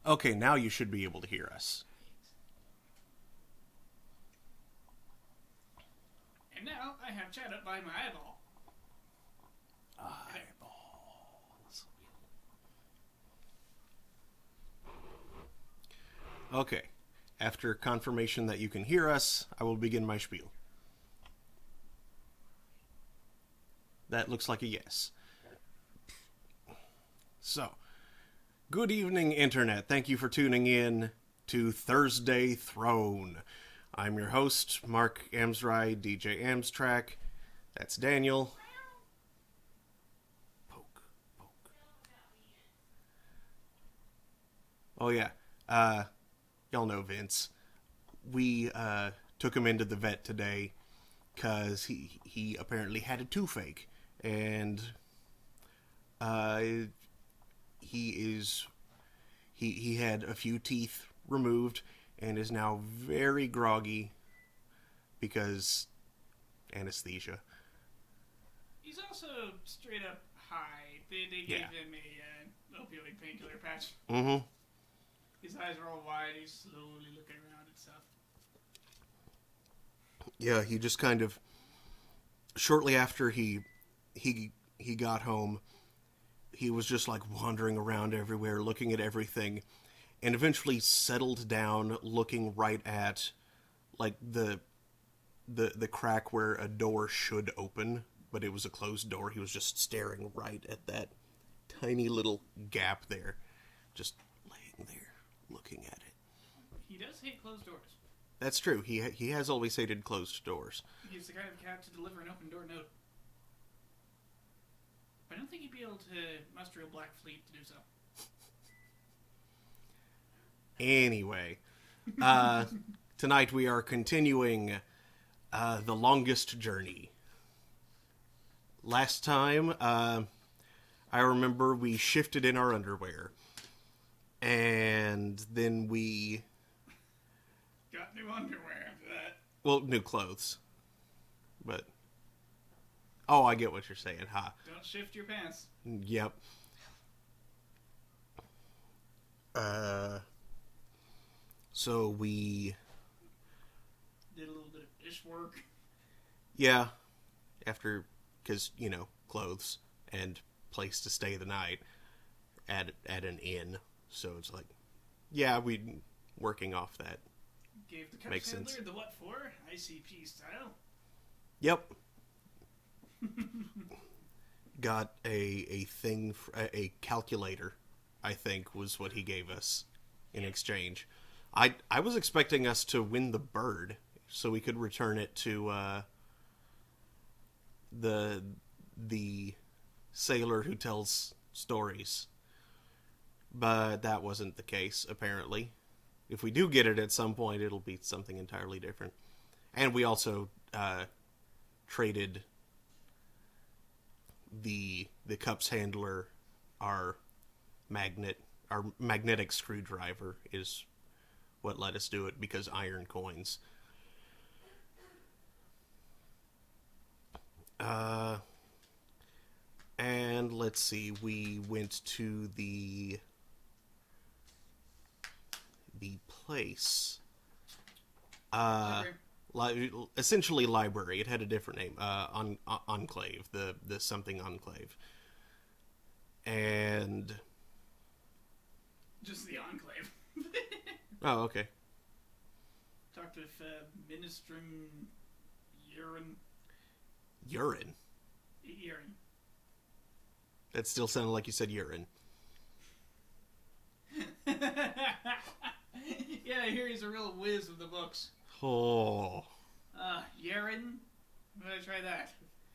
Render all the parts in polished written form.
Okay, now you should be able to hear us. And now I have chat up by my eyeball. Eyeballs. Okay. After confirmation that you can hear us, I will begin my spiel. That looks like a yes. So, good evening, Internet. Thank you for tuning in to Thursday Throne. I'm your host, Mark Amsry, DJ Amstrack. That's Daniel. Poke. Oh, yeah. Y'all know Vince. We took him into the vet today because he apparently had a toothache. And he had a few teeth removed and is now very groggy because anesthesia. He's also straight up high. They gave him a opioid painkiller patch. Mm-hmm. His eyes are all wide. He's slowly looking around and stuff. Yeah, he just kind of shortly after he got home, he was just like wandering around everywhere, looking at everything, and eventually settled down, looking right at like the crack where a door should open, but it was a closed door. He was just staring right at that tiny little gap there, just laying there, looking at it. He does hate closed doors. That's true. He has always hated closed doors. He's the kind of cat to deliver an open door note. I don't think he'd be able to muster a black fleet to do so. Anyway, tonight we are continuing The Longest Journey. Last time, I remember we shifted in our underwear. And then we... got new underwear after that. Well, new clothes. But... Oh, I get what you're saying, huh? Don't shift your pants. Yep. So we... did a little bit of dish work. Yeah. After... Because, you know, clothes and place to stay the night at an inn. So it's like... Yeah, we working off that. Gave the cup Makes handler sense. the what for? ICP style. Yep. Got a thing, a calculator, I think, was what he gave us in exchange. I was expecting us to win the bird so we could return it to the sailor who tells stories. But that wasn't the case, apparently. If we do get it at some point, it'll be something entirely different. And we also traded the cups handler, our magnetic screwdriver is what let us do it, because iron coins. And let's see, we went to the place. Essentially library. It had a different name. Enclave. The something Enclave. And... Just the Enclave. Oh, okay. Talked with Ministrum Urine. Urine? Urine. That still sounded like you said urine. Yeah, I hear he's a real whiz with the books. Oh. Urine? I'm gonna try that.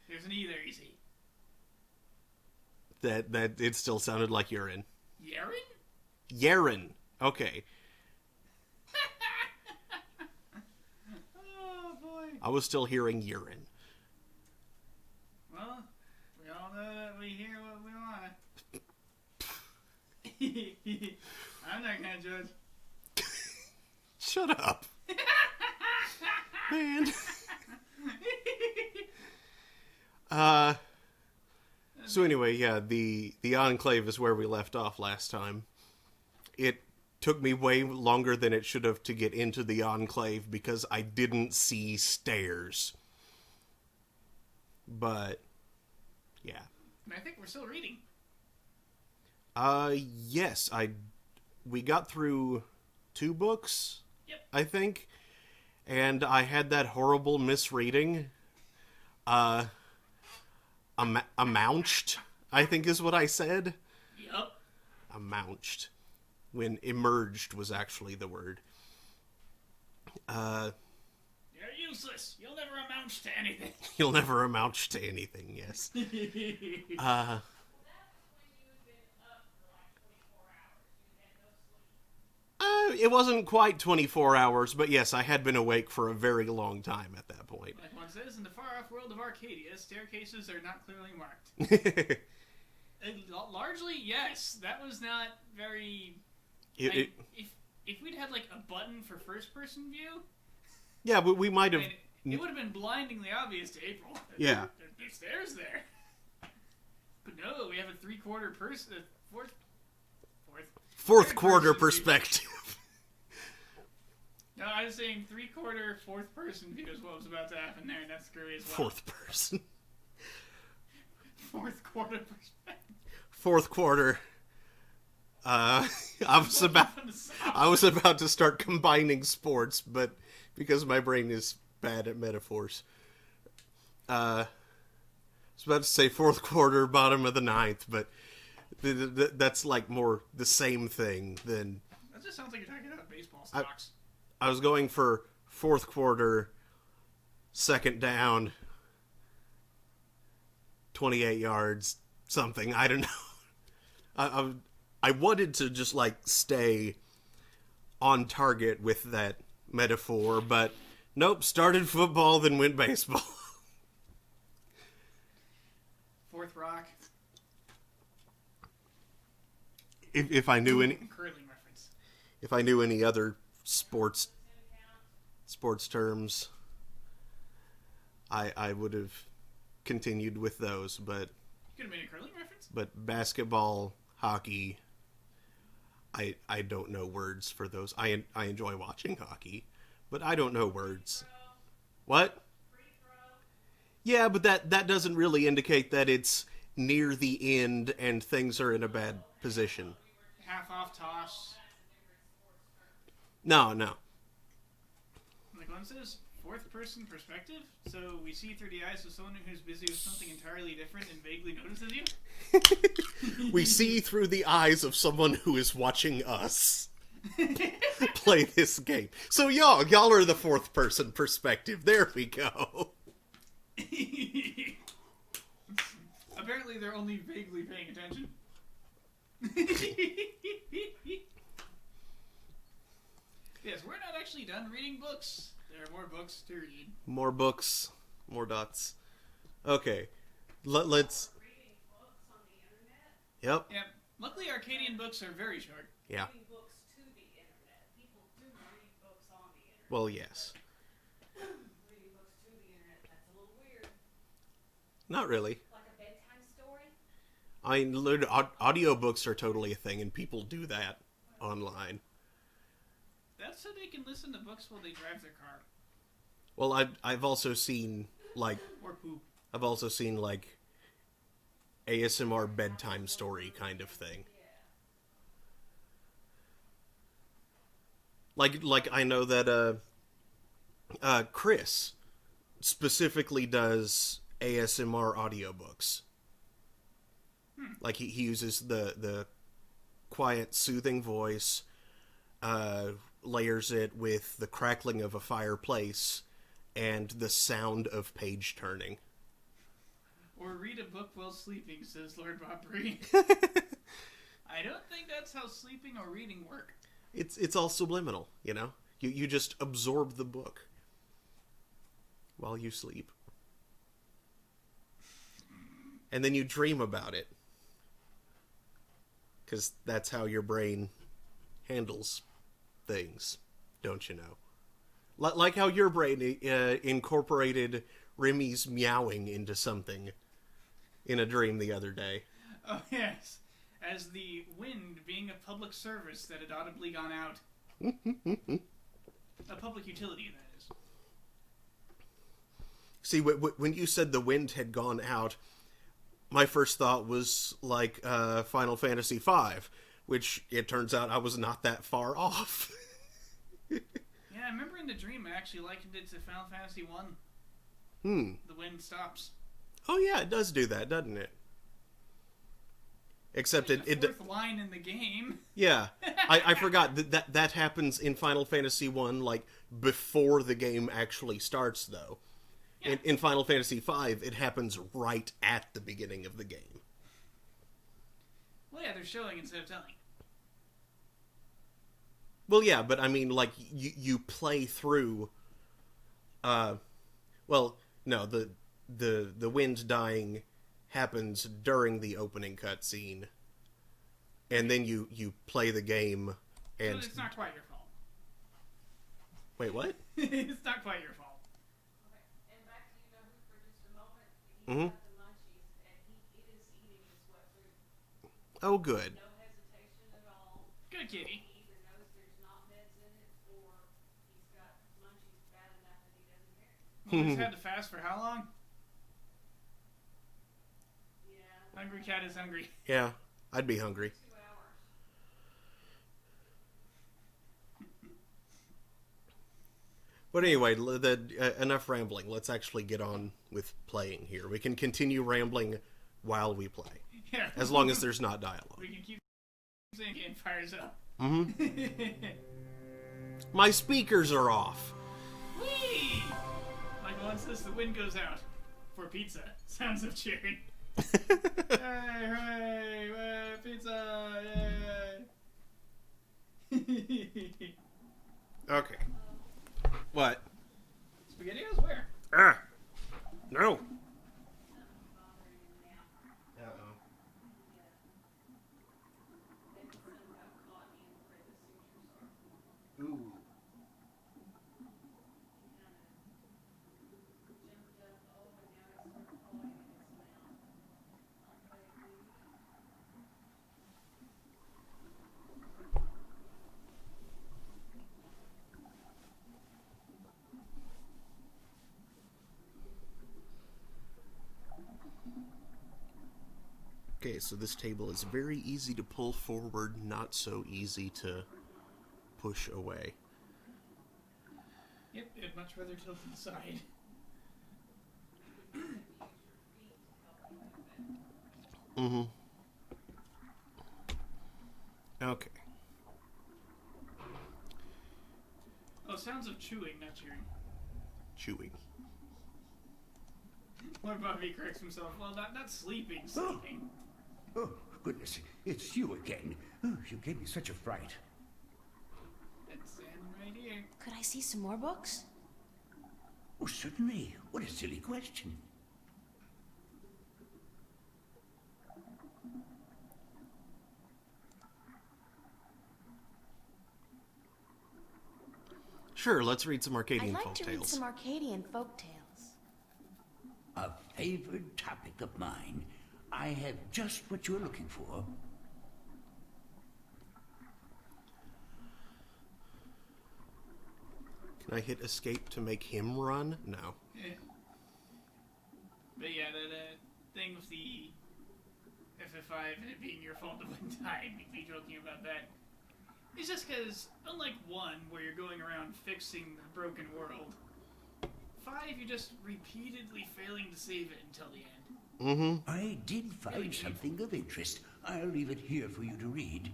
There's an E there, you see. That it still sounded like urine. Urine? Urine. Okay. Oh, boy. I was still hearing urine. Well, we all know that we hear what we want. I'm not gonna judge. Shut up. Man. So anyway, yeah, the Enclave is where we left off last time. It took me way longer than it should have to get into the Enclave because I didn't see stairs. But, yeah. And I think we're still reading. Yes, we got through 2 books, Yep. I think, and I had that horrible misreading. Amounched, I think is what I said. Yep. Amounched, when emerged was actually the word. You're useless. You'll never amount to anything. You'll never amount to anything, yes. It wasn't quite 24 hours, but yes, I had been awake for a very long time at that point. Like one says, in the far-off world of Arcadia, staircases are not clearly marked. Largely, yes. That was not very... if we'd had, like, a button for first-person view... Yeah, but we might have... it would have been blindingly obvious to April. Yeah. There's stairs there. But no, we have a three-quarter person... Fourth quarter perspective. No, I was saying three-quarter, fourth-person view is what was about to happen there, and that's screwy as well. Fourth person. Fourth quarter perspective. Fourth quarter. I was about to start combining sports, but because my brain is bad at metaphors. I was about to say fourth quarter, bottom of the ninth, but that's like more the same thing than... That just sounds like you're talking about baseball stocks. I was going for fourth quarter, second down, 28 yards, something. I don't know. I wanted to just, like, stay on target with that metaphor, but nope, started football, then went baseball. Fourth rock. If I knew any... Curling reference. If I knew any other sports terms, I would have continued with those, but... You could have made a curling reference? But basketball, hockey... I don't know words for those. I enjoy watching hockey, but I don't know words. What? Yeah, but that doesn't really indicate that it's near the end and things are in a bad position. Half off toss. No. Like one says, fourth person perspective, so we see through the eyes of someone who's busy with something entirely different and vaguely notices you. We see through the eyes of someone who is watching us play this game. So y'all are the fourth person perspective. There we go. Apparently they're only vaguely paying attention. Yes, we're not actually done reading books. There are more books to read. More books, more dots. Okay, let's... Reading books on the internet? Yep. Yep. Luckily, Arcadian books are very short. Yeah. Reading books to the internet. People do read books on the internet. Well, yes. Reading books to the internet, that's a little weird. Not really. Like a bedtime story? I mean, audiobooks are totally a thing, and people do that online. That's so they can listen to books while they drive their car. Well, I've also seen, like... Or poop. I've also seen, like, ASMR bedtime story kind of thing. Like I know that, Chris specifically does ASMR audiobooks. Like, he uses the quiet, soothing voice, layers it with the crackling of a fireplace and the sound of page turning. Or read a book while sleeping, says Lord Bob Bree. I don't think that's how sleeping or reading work. It's all subliminal, you know? You just absorb the book while you sleep. And then you dream about it. Because that's how your brain handles things, don't you know? Like how your brain incorporated Remy's meowing into something in a dream the other day. Oh, yes. as the wind being a public service that had audibly gone out. A public utility, that is. See, when you said the wind had gone out, my first thought was like Final Fantasy V, which it turns out I was not that far off. Yeah, I remember in the dream I actually likened it to Final Fantasy I. The wind stops. Oh yeah, it does do that, doesn't it? Except Like it the fourth line in the game. Yeah, I forgot that happens in Final Fantasy 1, like, before the game actually starts, though. Yeah. In Final Fantasy V, it happens right at the beginning of the game. Well, yeah, they're showing instead of telling. Well, yeah, but I mean, like, you play through... well, no, the wind dying happens during the opening cutscene, and then you play the game, and... So it's not quite your fault. Wait, what? It's not quite your fault. Okay, and back to you, Nobby, for just a moment. He's Mhm. got the munchies, and he is eating his wet food. Oh, good. No hesitation at all. Good kitty. He either knows there's not meds in it, or he's got munchies bad enough that he doesn't care. Well, he's had to fast for how long? Yeah, Hungry cat is hungry. Yeah, I'd be hungry. 2 hours. But anyway, enough rambling. Let's actually get on with playing here. We can continue rambling while we play, Yeah. as long as there's not dialogue. We can keep saying it fires up. My speakers are off. Whee! Like once the wind goes out. For pizza. Sounds of cheering. Hey, hooray! Pizza! Yay! Okay. What? SpaghettiOs? Where? Ah! No! Uh-oh. Maybe some got caught in where the sutures are. Ooh. He kind of jumped up, oh, and now he's sort of clawing at his mouth. Baby. Okay, so this table is very easy to pull forward, not so easy to push away. Yep, I'd much rather tilt to the side. Mm-hmm. Okay. Oh, sounds of chewing, not cheering. Chewing. Lord Bobby corrects himself. Well, not sleeping, sleeping. Oh, goodness, it's you again. Oh, you gave me such a fright. That's standing right here. Could I see some more books? Oh, certainly. What a silly question. Sure, let's read some Arcadian I'd like folk to tales. read some Arcadian folk tales. A favored topic of mine. I have just what you're looking for. Can I hit escape to make him run? No. Yeah. But yeah, that thing with the FF5 and it being your fault the one time, me joking about that. It's just because, unlike 1, where you're going around fixing the broken world, 5, you're just repeatedly failing to save it until the end. Mm-hmm. I did find something of interest. I'll leave it here for you to read.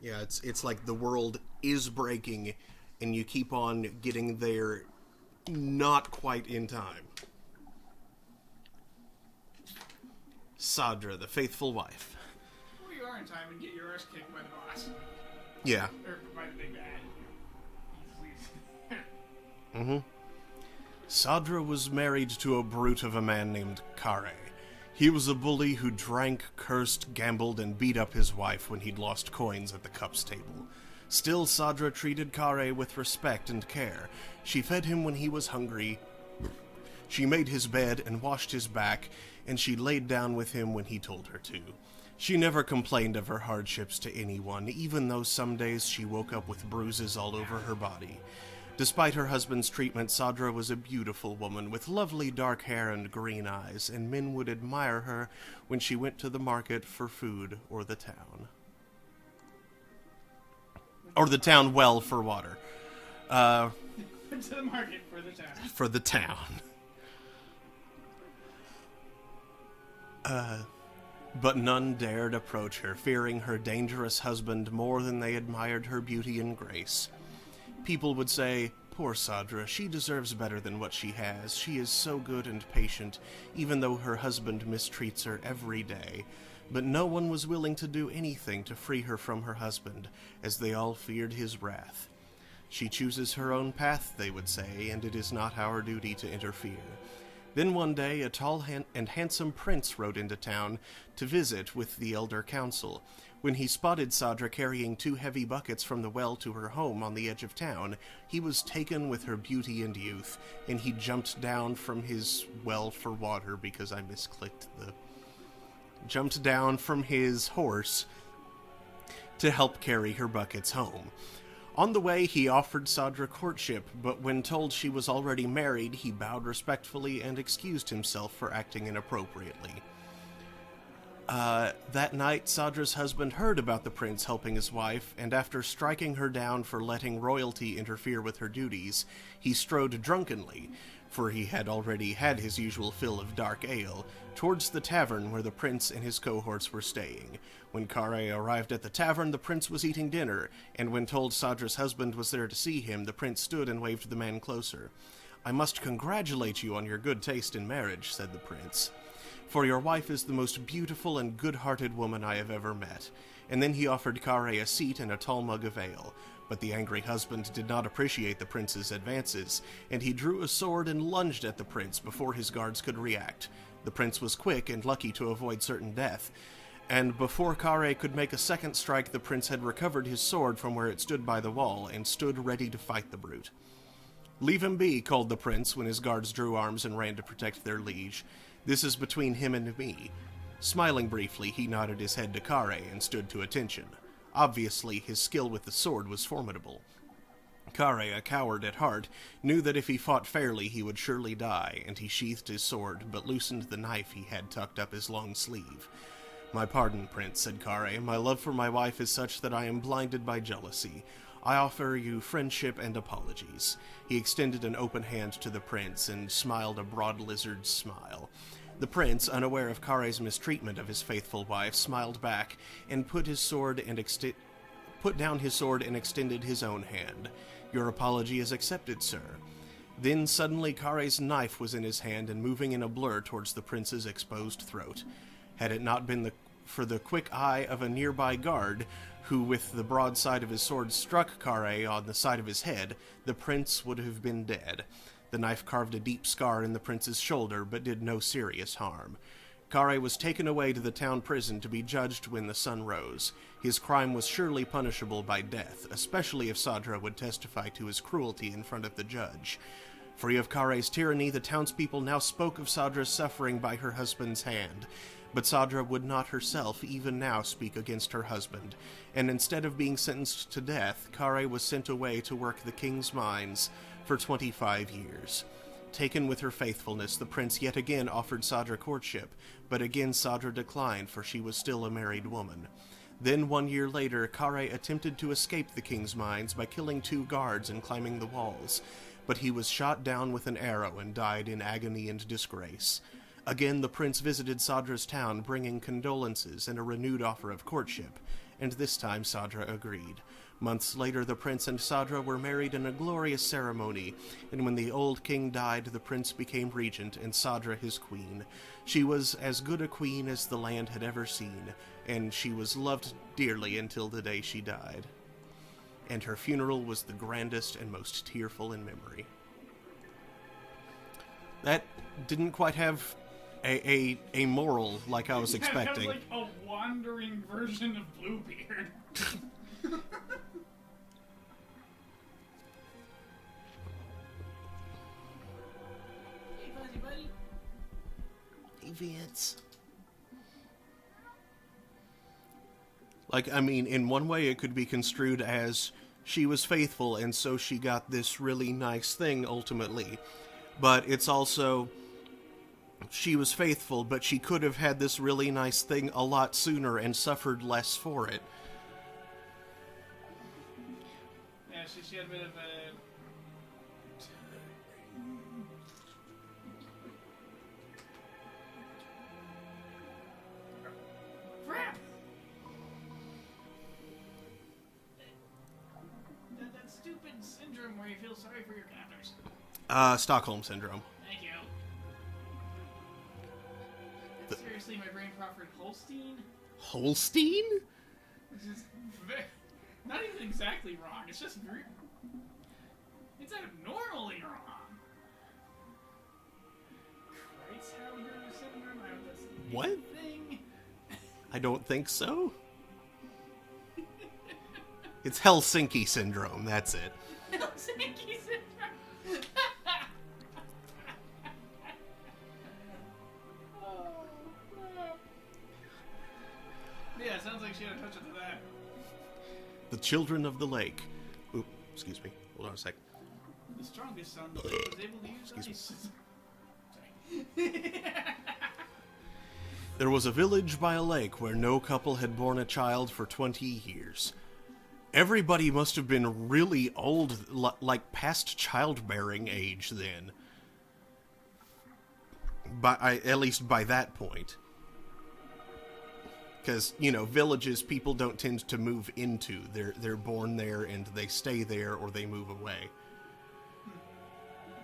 Yeah, it's like the world is breaking, and you keep on getting there not quite in time. Sadra, the faithful wife. Or you are in time and get your arse kicked by the boss. Yeah. Or by the big bad. Mm-hmm. Sadra was married to a brute of a man named Kare. He was a bully who drank, cursed, gambled, and beat up his wife when he'd lost coins at the cups table. Still, Sadra treated Kare with respect and care. She fed him when he was hungry. She made his bed and washed his back, and she laid down with him when he told her to. She never complained of her hardships to anyone, even though some days she woke up with bruises all over her body. Despite her husband's treatment, Sadra was a beautiful woman with lovely dark hair and green eyes, and men would admire her when she went to the market for food or the town. Or the town well for water. To the market for the town. For the town. But none dared approach her, fearing her dangerous husband more than they admired her beauty and grace. People would say, "Poor Sadra, she deserves better than what she has. She is so good and patient, even though her husband mistreats her every day." But no one was willing to do anything to free her from her husband, as they all feared his wrath. "She chooses her own path," they would say, "and it is not our duty to interfere." Then one day a tall and handsome prince rode into town to visit with the elder council. When he spotted Sadra carrying 2 heavy buckets from the well to her home on the edge of town, he was taken with her beauty and youth, and he jumped down from his well for water, because I misclicked the... jumped down from his horse to help carry her buckets home. On the way, he offered Sadra courtship, but when told she was already married, he bowed respectfully and excused himself for acting inappropriately. That night, Sadra's husband heard about the prince helping his wife, and after striking her down for letting royalty interfere with her duties, he strode drunkenly, for he had already had his usual fill of dark ale, towards the tavern where the prince and his cohorts were staying. When Kare arrived at the tavern, the prince was eating dinner, and when told Sadra's husband was there to see him, the prince stood and waved the man closer. "I must congratulate you on your good taste in marriage," said the prince, "for your wife is the most beautiful and good-hearted woman I have ever met." And then he offered Kare a seat and a tall mug of ale. But the angry husband did not appreciate the prince's advances, and he drew a sword and lunged at the prince before his guards could react. The prince was quick and lucky to avoid certain death, and before Kare could make a second strike, the prince had recovered his sword from where it stood by the wall and stood ready to fight the brute. "Leave him be," called the prince when his guards drew arms and ran to protect their liege. "This is between him and me." Smiling briefly, he nodded his head to Kare and stood to attention. Obviously, his skill with the sword was formidable. Kare, a coward at heart, knew that if he fought fairly he would surely die, and he sheathed his sword, but loosened the knife he had tucked up his long sleeve. "My pardon, Prince," said Kare. "My love for my wife is such that I am blinded by jealousy. I offer you friendship and apologies." He extended an open hand to the prince and smiled a broad lizard's smile. The prince, unaware of Kare's mistreatment of his faithful wife, smiled back and put down his sword and extended his own hand. "Your apology is accepted, sir." Then suddenly Kare's knife was in his hand and moving in a blur towards the prince's exposed throat. Had it not been for the quick eye of a nearby guard, who with the broadside of his sword struck Kare on the side of his head, the prince would have been dead. The knife carved a deep scar in the prince's shoulder, but did no serious harm. Kare was taken away to the town prison to be judged when the sun rose. His crime was surely punishable by death, especially if Sadra would testify to his cruelty in front of the judge. Free of Kare's tyranny, the townspeople now spoke of Sadra's suffering by her husband's hand. But Sadra would not herself even now speak against her husband, and instead of being sentenced to death, Kare was sent away to work the king's mines for 25 years. Taken with her faithfulness, the prince yet again offered Sadra courtship, but again Sadra declined, for she was still a married woman. Then 1 year later, Kare attempted to escape the king's mines by killing 2 guards and climbing the walls, but he was shot down with an arrow and died in agony and disgrace. Again the prince visited Sadra's town, bringing condolences and a renewed offer of courtship, and this time Sadra agreed. Months later, the prince and Sadra were married in a glorious ceremony, and when the old king died, the prince became regent and Sadra his queen. She was as good a queen as the land had ever seen, and she was loved dearly until the day she died. And her funeral was the grandest and most tearful in memory. That didn't quite have a moral like I was expecting. That was like a wandering version of Bluebeard. Hey, Fuzzy Buddy. Hey, Vince. Like, I mean, in one way it could be construed as she was faithful and so she got this really nice thing ultimately. But it's also, she was faithful, but she could have had this really nice thing a lot sooner and suffered less for it. Yeah, she had a bit of a... Crap! That stupid syndrome where you feel sorry for your captors. Stockholm Syndrome. Thank you. Seriously, my brain proffered Holstein? Holstein? Which is not even exactly wrong. It's just it's abnormally wrong. Kreuzhauer syndrome? I don't know. What? Thing. I don't think so. It's Helsinki Syndrome, that's it. Helsinki syndrome. Oh, crap. Yeah, sounds like she had a touch of that. The Children of the Lake. Ooh, excuse me. Hold on a sec. The strongest son was able to use Excuse ice. Sorry. There was a village by a lake where no couple had borne a child for 20 years. Everybody must have been really old, like past childbearing age then. At least by that point. Because, you know, villages people don't tend to move into. They're born there and they stay there or they move away.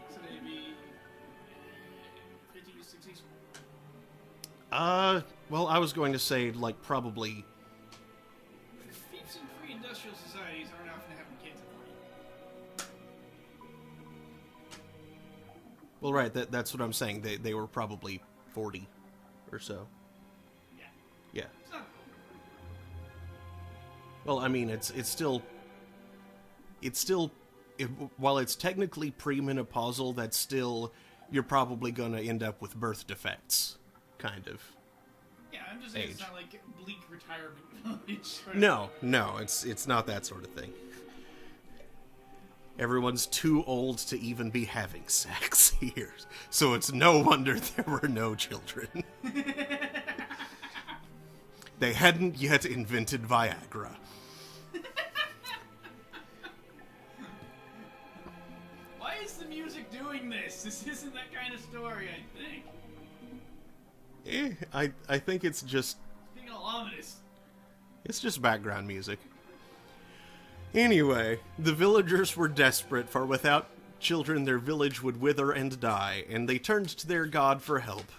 So they'd be 50s, 60s. Well, I was going to say, like, probably... Peeps in pre-industrial societies aren't often having kids at 40. Well, right, that's what I'm saying. They were probably 40 or so. Yeah. Yeah. It's not... Well, I mean, it's still, while it's technically premenopausal, that's still, you're probably going to end up with birth defects, kind of. Yeah, I'm just saying Age. it's not like bleak retirement village. Sort No, it's not that sort of thing. Everyone's too old to even be having sex here, so it's no wonder there were no children. They hadn't yet invented Viagra. Why is the music doing this? This isn't that kind of story, I think. I think it's just Being all ominous. It's just background music. Anyway, the villagers were desperate, for without children their village would wither and die, and they turned to their god for help.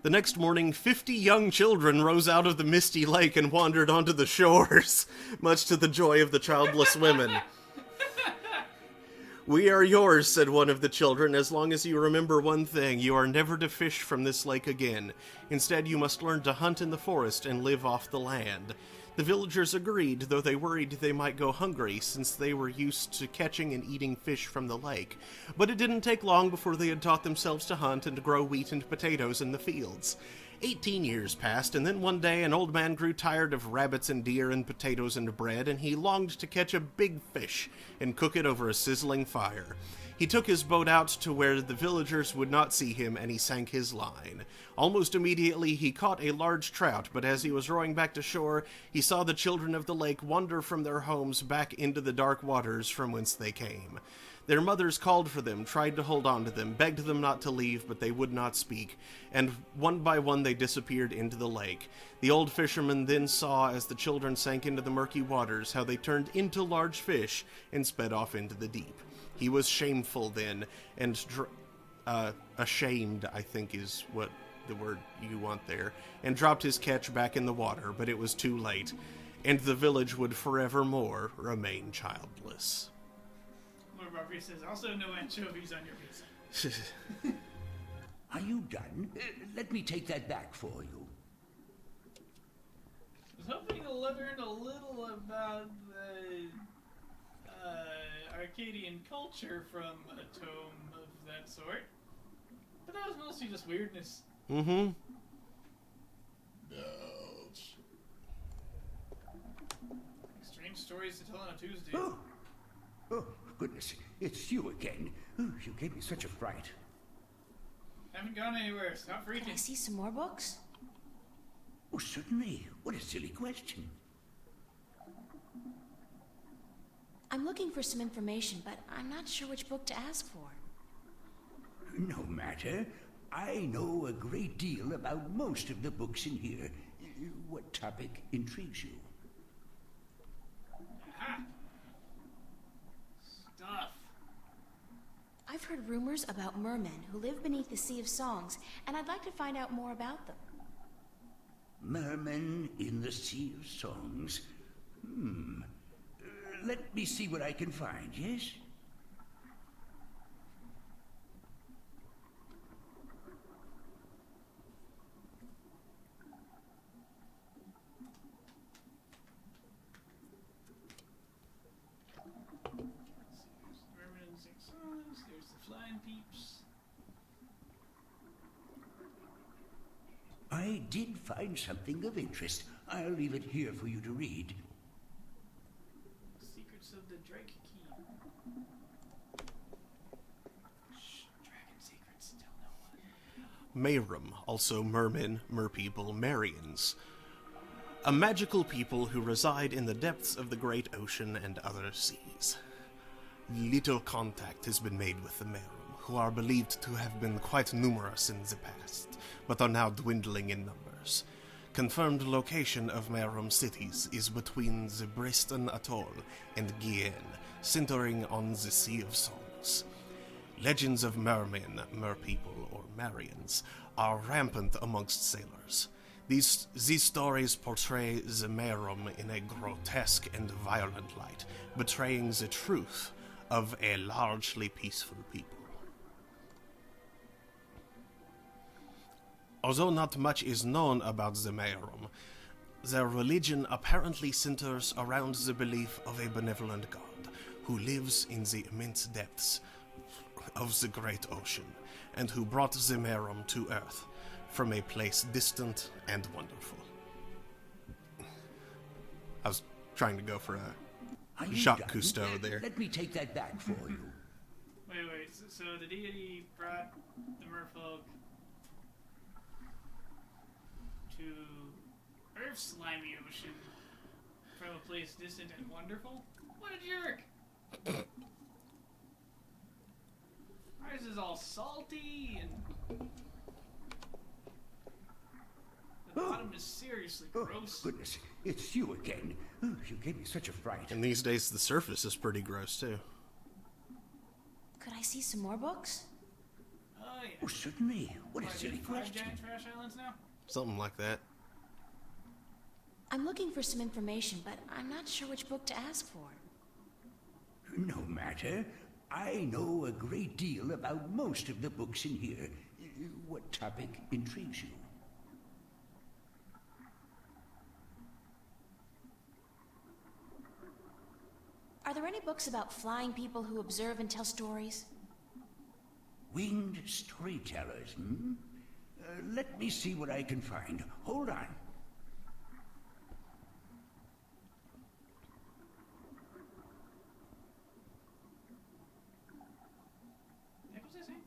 The next morning, 50 young children rose out of the misty lake and wandered onto the shores, much to the joy of the childless women. "We are yours," said one of the children, "as long as you remember one thing. You are never to fish from this lake again. Instead, you must learn to hunt in the forest and live off the land." The villagers agreed, though they worried they might go hungry, since they were used to catching and eating fish from the lake. But it didn't take long before they had taught themselves to hunt and to grow wheat and potatoes in the fields. 18 years passed, and then one day an old man grew tired of rabbits and deer and potatoes and bread, and he longed to catch a big fish and cook it over a sizzling fire. He took his boat out to where the villagers would not see him, and he sank his line. Almost immediately he caught a large trout, but as he was rowing back to shore, he saw the children of the lake wander from their homes back into the dark waters from whence they came. Their mothers called for them, tried to hold on to them, begged them not to leave, but they would not speak, and one by one they disappeared into the lake. The old fisherman then saw, as the children sank into the murky waters, how they turned into large fish and sped off into the deep. He was shameful then, and ashamed, I think is what the word you want there, and dropped his catch back in the water, but it was too late, and the village would forevermore remain childless. Lord Barbary says, also no anchovies on your pizza. Are you done? Let me take that back for you. I was hoping to learn a little about the Arcadian culture from a tome of that sort. But that was mostly just weirdness. Mm-hmm. stories to tell on a Tuesday. Oh, goodness, it's you again. Oh, you gave me such a fright. Haven't gone anywhere. Stop Can I freaking. see some more books? Oh, certainly. What a silly question. I'm looking for some information, but I'm not sure which book to ask for. No matter. I know a great deal about most of the books in here. What topic intrigues you? Aha! Stuff. I've heard rumors about mermen who live beneath the Sea of Songs, and I'd like to find out more about them. Mermen in the Sea of Songs. Let me see what I can find, yes? There's the Merman and Six Songs. There's the Flying Peeps. I did find something of interest. I'll leave it here for you to read. Secrets of the Drake Key. Shh, dragon secrets. Tell no one. Mayrum, also mermen, merpeople, Marians. A magical people who reside in the depths of the great ocean and other seas. Little contact has been made with the Mayrum, who are believed to have been quite numerous in the past, but are now dwindling in numbers. Confirmed location of Mayrum cities is between the Briston Atoll and Guyenne, centering on the Sea of Songs. Legends of mermen, merpeople, or Marians are rampant amongst sailors. These stories portray the Mayrum in a grotesque and violent light, betraying the truth of a largely peaceful people. Although not much is known about the Mayrum, their religion apparently centers around the belief of a benevolent god who lives in the immense depths of the great ocean, and who brought the Mayrum to Earth from a place distant and wonderful. I was trying to go for Are a you Jacques done? Cousteau there. Let me take that back for you. Wait. So the deity brought the merfolk to Earth's slimy ocean from a place distant and wonderful? What a jerk! Ours is all salty and the bottom is seriously Oh, gross. goodness, it's you again. Oh, you gave me such a fright. And these days the surface is pretty gross too. Could I see some more books? Oh yeah. Oh, certainly. What a Are silly there 5 question. giant trash islands now? Something like that. I'm looking for some information, but I'm not sure which book to ask for. No matter. I know a great deal about most of the books in here. What topic intrigues you? Are there any books about flying people who observe and tell stories? Winged storytellers, hmm? Let me see what I can find. Hold on. What was I saying?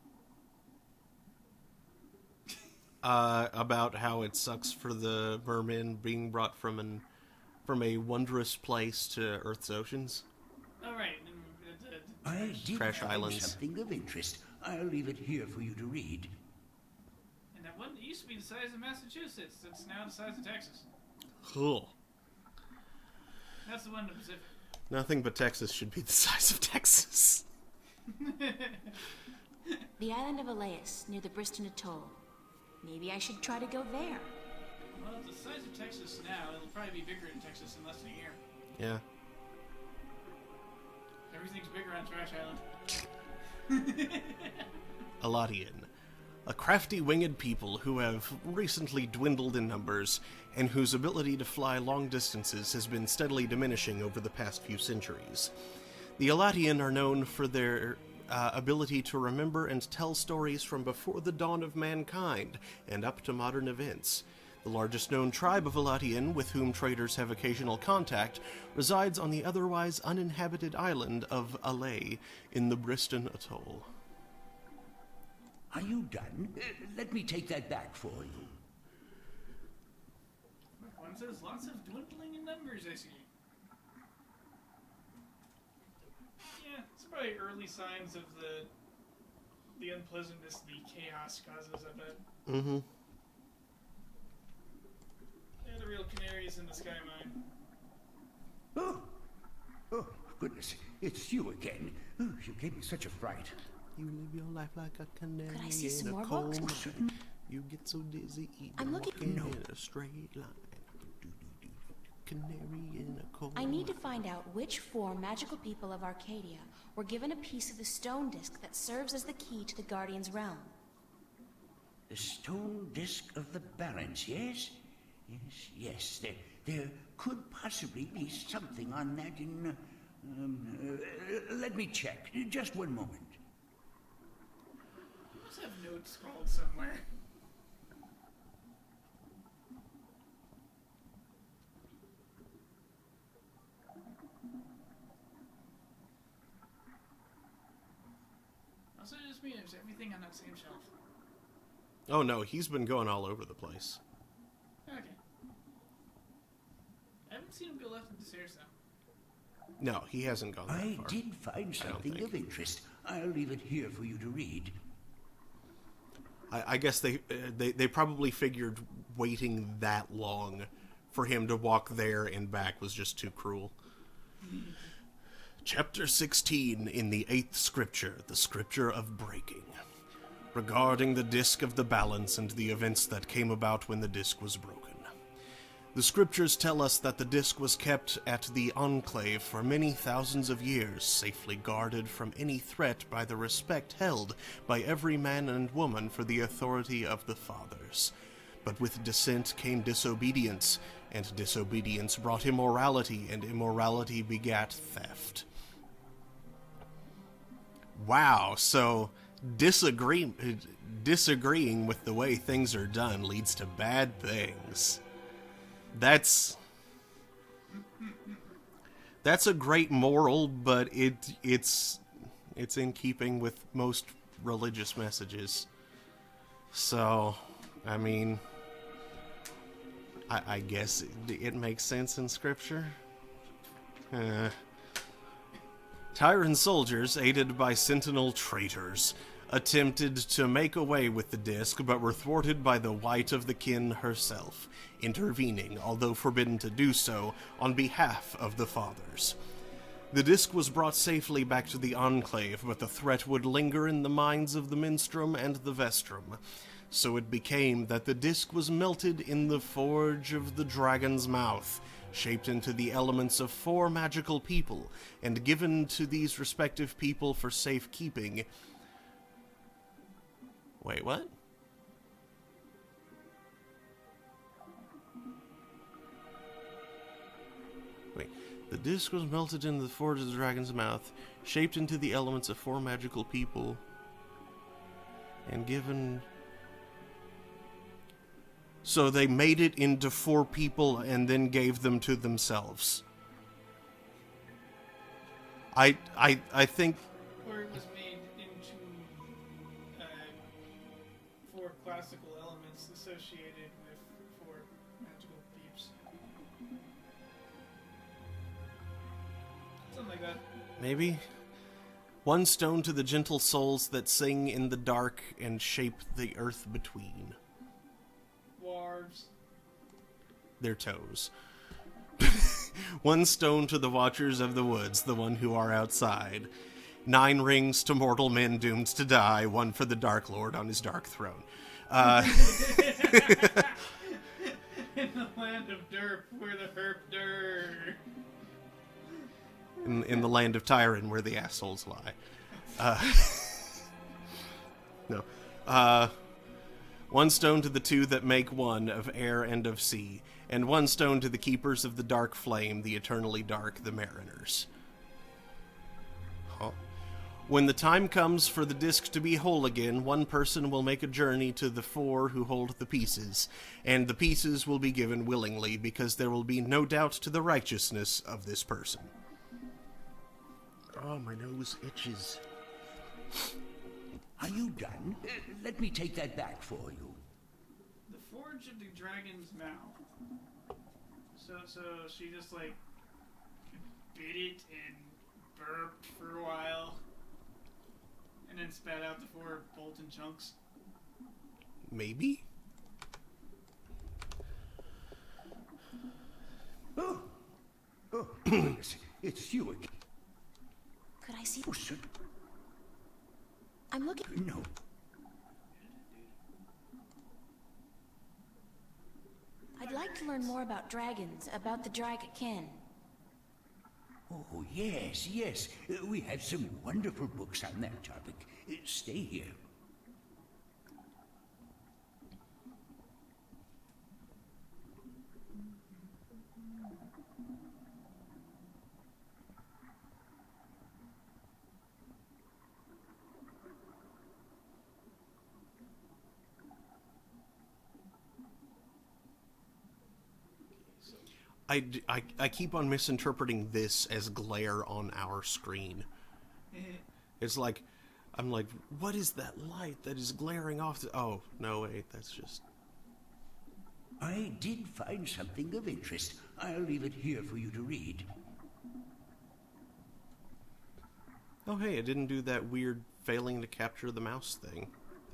About how it sucks for the mermen being brought from a wondrous place to Earth's oceans. Oh right. I did Trash find islands. something of interest. I'll leave it here for you to read. And that one used to be the size of Massachusetts. It's now the size of Texas. Cool. That's the one in the Pacific. Nothing but Texas should be the size of Texas. The island of Elias, near the Briston Atoll. Maybe I should try to go there. Well, it's the size of Texas now. It'll probably be bigger in Texas in less than a year. Yeah. Everything's bigger on Trash Island. Alatian, a crafty winged people who have recently dwindled in numbers and whose ability to fly long distances has been steadily diminishing over the past few centuries. The Alatian are known for their ability to remember and tell stories from before the dawn of mankind and up to modern events. The largest known tribe of Elatian, with whom traders have occasional contact, resides on the otherwise uninhabited island of Alay in the Briston Atoll. Are you done? Let me take that back for you. One says lots of dwindling in numbers, I see. Yeah, it's probably early signs of the unpleasantness the chaos causes, I bet. Mm-hmm. They're the real canaries in the sky mine. Oh, goodness, it's you again. Oh, you gave me such a fright. You live your life like a canary Could I see in some a more coal books? mine. You get so dizzy even I'm looking- walking No. in a straight line. Canary in a coal I need to mine. find out which four magical people of Arcadia were given a piece of the stone disc that serves as the key to the Guardian's realm. The stone disc of the balance, yes? Yes. There could possibly be something on that in... let me check. Just one moment. You must have notes scrawled somewhere. Also, just means there's everything on that same shelf. Oh no, he's been going all over the place. Okay. I haven't seen him go left of the stairs, though. No, he hasn't gone that I far. did find something think. of interest. I'll leave it here for you to read. I guess they probably figured waiting that long for him to walk there and back was just too cruel. Chapter 16 in the 8th scripture, the scripture of breaking. Regarding the disc of the balance and the events that came about when the disc was broken. The scriptures tell us that the disc was kept at the Enclave for many thousands of years, safely guarded from any threat by the respect held by every man and woman for the authority of the Fathers. But with dissent came disobedience, and disobedience brought immorality, and immorality begat theft. Wow, so disagreeing with the way things are done leads to bad things. That's a great moral, but it's in keeping with most religious messages. So, I mean, I guess it makes sense in Scripture. Tyran soldiers, aided by sentinel traitors, attempted to make away with the disc, but were thwarted by the White of the Kin herself, intervening, although forbidden to do so, on behalf of the Fathers. The disc was brought safely back to the Enclave, but the threat would linger in the minds of the Minstrum and the Vestrum. So it became that the disc was melted in the forge of the Dragon's Mouth, shaped into the elements of 4 magical people, and given to these respective people for safekeeping. Wait, what? Wait. The disc was melted in the forge of the Dragon's Mouth, shaped into the elements of 4 magical people, and given... So they made it into 4 people and then gave them to themselves. I think... Or it was made into 4 classical elements associated with 4 magical peeps. Something like that. Maybe? 1 stone to the gentle souls that sing in the dark and shape the earth between. Dwarves. Their toes. 1 stone to the watchers of the woods, the one who are outside. 9 rings to mortal men doomed to die, 1 for the Dark Lord on his dark throne. In the land of derp, where the herp der. In the land of Tyran, where the assholes lie. No. 1 stone to the 2 that make 1 of air and of sea, and 1 stone to the keepers of the dark flame, the eternally dark, the mariners. Huh. When the time comes for the disc to be whole again, one person will make a journey to the four who hold the pieces, and the pieces will be given willingly, because there will be no doubt to the righteousness of this person. Oh, my nose itches. Are you done? Let me take that back for you. The Forge of the Dragon's Mouth. So she just, like, bit it and burped for a while, and then spat out the 4 molten chunks. Maybe? Oh, it's you again. Could I see? Oh, sir. I'm looking. No. I'd like to learn more about dragons, about the Dragkin. Oh, yes. We have some wonderful books on that topic. Stay here. I keep on misinterpreting this as glare on our screen. It's like, I'm like, what is that light that is glaring off? Oh, no, wait, that's just... I did find something of interest. I'll leave it here for you to read. Oh, hey, it didn't do that weird failing to capture the mouse thing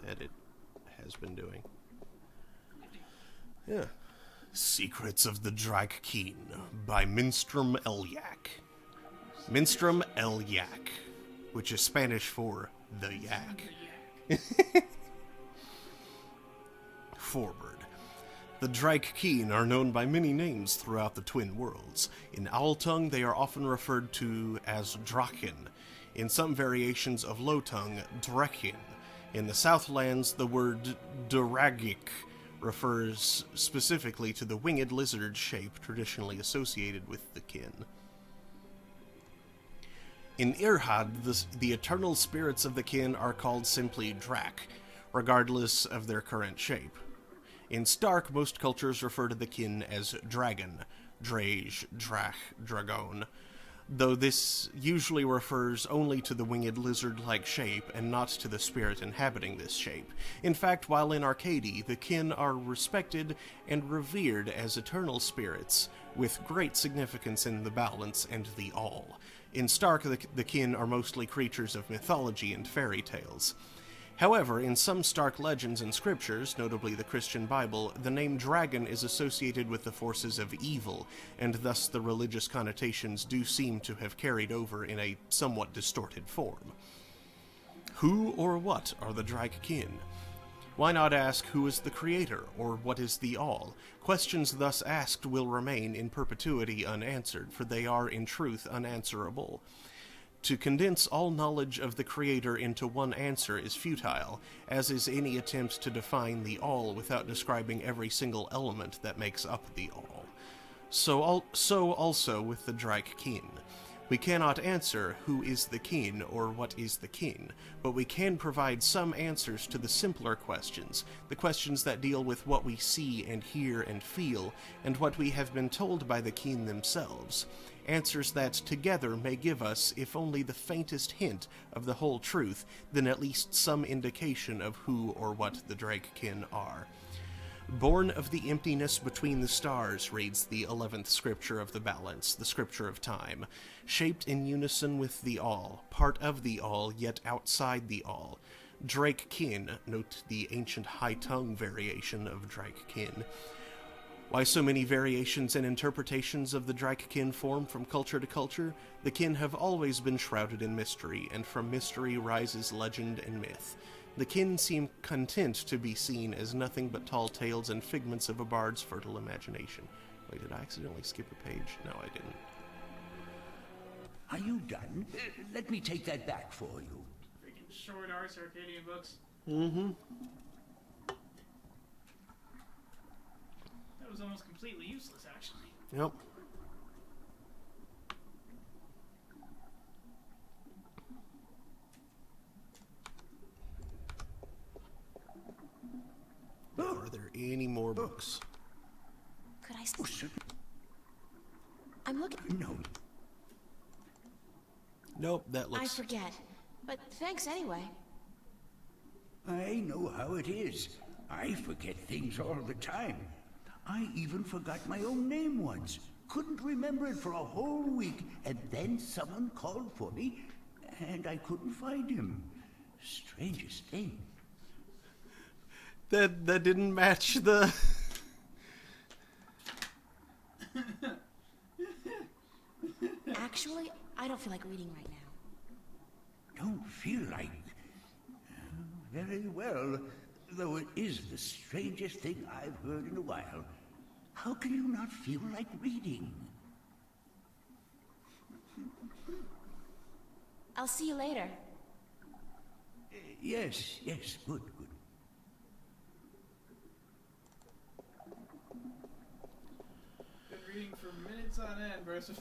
that it has been doing. Yeah. Secrets of the Dragkin by Minstrom Elyak. Minstrom Elyak, which is Spanish for the yak. Forward. The Dragkin are known by many names throughout the Twin Worlds. In Owl Tongue, they are often referred to as Draken. In some variations of Low Tongue, Drekin. In the Southlands, the word Duragik refers specifically to the winged lizard shape traditionally associated with the kin. In Irhad, the eternal spirits of the kin are called simply Drak, regardless of their current shape. In Stark, most cultures refer to the kin as Dragon, Drage, Drach, Dragon, though this usually refers only to the winged lizard-like shape and not to the spirit inhabiting this shape. In fact, while in Arcady, the kin are respected and revered as eternal spirits, with great significance in the balance and the all. In Stark, the kin are mostly creatures of mythology and fairy tales. However, in some Stark legends and scriptures, notably the Christian Bible, the name dragon is associated with the forces of evil, and thus the religious connotations do seem to have carried over in a somewhat distorted form. Who or what are the Dragkin? Why not ask who is the creator, or what is the all? Questions thus asked will remain in perpetuity unanswered, for they are in truth unanswerable. To condense all knowledge of the Creator into one answer is futile, as is any attempt to define the all without describing every single element that makes up the all. So also with the Dragkin. We cannot answer who is the kin or what is the kin, but we can provide some answers to the simpler questions, the questions that deal with what we see and hear and feel, and what we have been told by the kin themselves. Answers that together may give us, if only the faintest hint of the whole truth, then at least some indication of who or what the Dragkin are. Born of the emptiness between the stars, reads the 11th scripture of the balance, the scripture of time. Shaped in unison with the all, part of the all, yet outside the all. Dragkin, note the ancient high tongue variation of Dragkin. Why so many variations and interpretations of the Dragkin form from culture to culture? The kin have always been shrouded in mystery, and from mystery rises legend and myth. The kin seem content to be seen as nothing but tall tales and figments of a bard's fertile imagination. Wait, did I accidentally skip a page? No, I didn't. Are you done? Let me take that back for you. Freaking short arts Arcadian books. Mm-hmm. That was almost completely useless, actually. Yep. any more books. Could I? Oh, certainly. I'm looking. No. Nope, that I looks... forget. But thanks anyway. I know how it is. I forget things all the time. I even forgot my own name once. Couldn't remember it for a whole week, and then someone called for me, and I couldn't find him. Strangest thing. That didn't match the... Actually, I don't feel like reading right now. Don't feel like... Very well, though it is the strangest thing I've heard in a while. How can you not feel like reading? I'll see you later. Yes, good. Been reading for minutes on end, Broseph.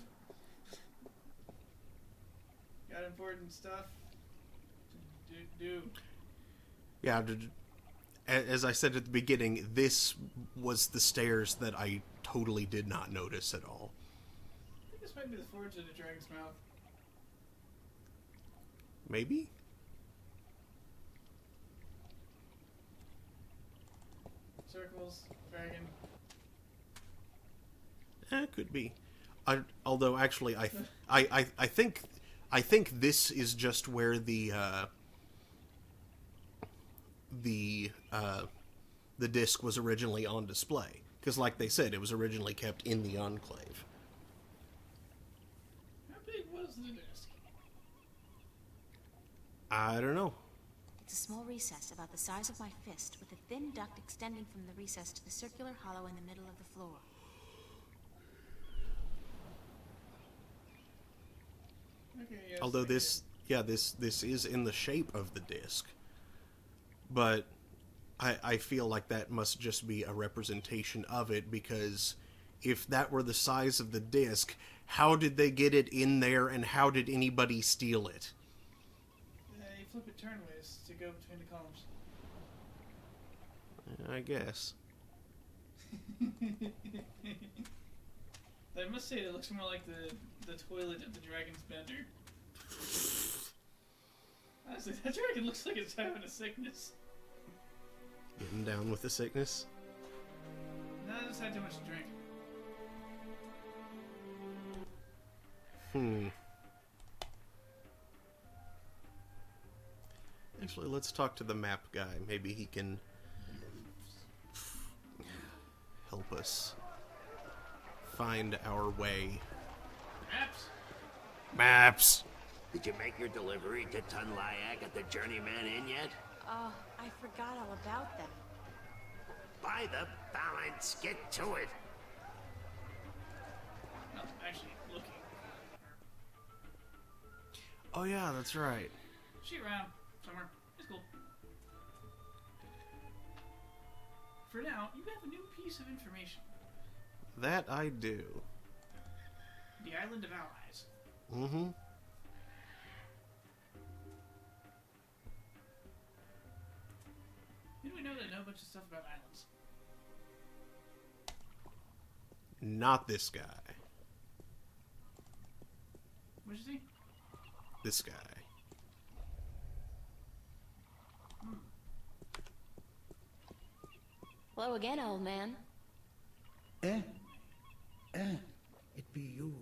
Got important stuff to do. Yeah, as I said at the beginning, this was the stairs that I totally did not notice at all. I think this might be the forge of the dragon's mouth. Maybe? Circles, dragon. Could be. Although actually, I think this is just where the disc was originally on display, because like they said, it was originally kept in the Enclave. How big was the disc? I don't know. It's a small recess about the size of my fist, with a thin duct extending from the recess to the circular hollow in the middle of the floor. Okay, yes, Although I this is in the shape of the disc, but I feel like that must just be a representation of it, because if that were the size of the disc, how did they get it in there, and how did anybody steal it? You flip it turnways to go between the columns. I guess. I must say, it looks more like the toilet of the dragon's bender. Honestly, that dragon looks like it's having a sickness. Getting down with the sickness. No, I just had too much to drink. Actually, let's talk to the map guy. Maybe he can help us find our way. Maps? Maps! Did you make your delivery to Tunlyak at the Journeyman Inn yet? Oh, I forgot all about that. By the balance, get to it. No, actually, looking. Oh yeah, that's right. She around somewhere. It's cool. For now, you have a new piece of information. That I do. The Island of Allies. Mm-hmm. Who do we know that know a bunch of stuff about islands? Not this guy. What'd you see? This guy. Hello again, old man. It be you.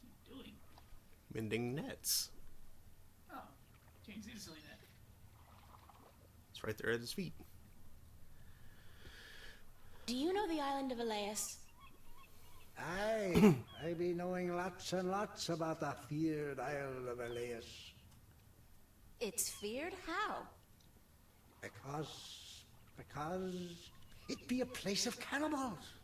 What's he doing? Mending nets. Oh, change the silly net. It's right there at his feet. Do you know the island of Elias? Aye, I be knowing lots and lots about the feared Isle of Elias. It's feared? How? Because it be a place of cannibals.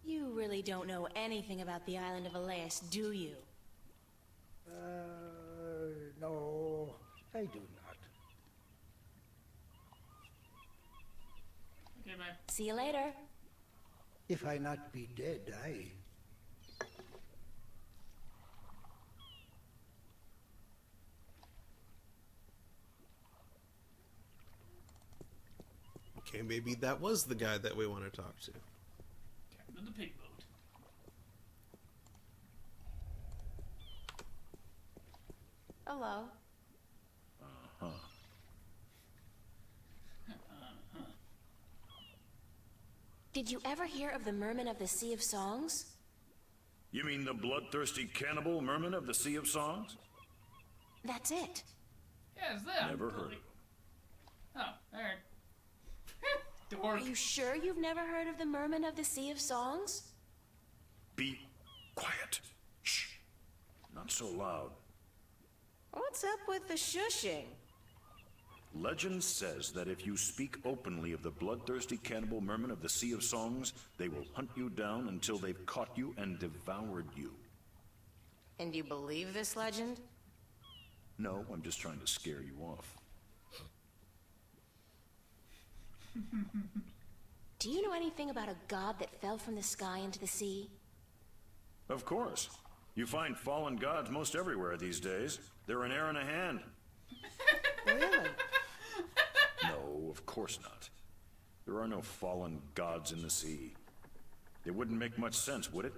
You really don't know anything about the island of Elias, do you? No, I do not. Okay, bye. See you later. If I not be dead, aye. Okay, maybe that was the guy that we want to talk to. Captain of the pig boat. Hello. Did you ever hear of the Merman of the Sea of Songs? You mean the bloodthirsty cannibal merman of the Sea of Songs? That's it. Yeah, it's them. Never heard of him. Oh, alright. Are Dork. you sure you've never heard of the Merman of the Sea of Songs? Be quiet. Shh. Not so loud. What's up with the shushing? Legend says that if you speak openly of the bloodthirsty cannibal merman of the Sea of Songs, they will hunt you down until they've caught you and devoured you. And you believe this legend? No, I'm just trying to scare you off. Do you know anything about a god that fell from the sky into the sea? Of course. You find fallen gods most everywhere these days. They're an air and a hand. Really? No, of course not. There are no fallen gods in the sea. It wouldn't make much sense, would it?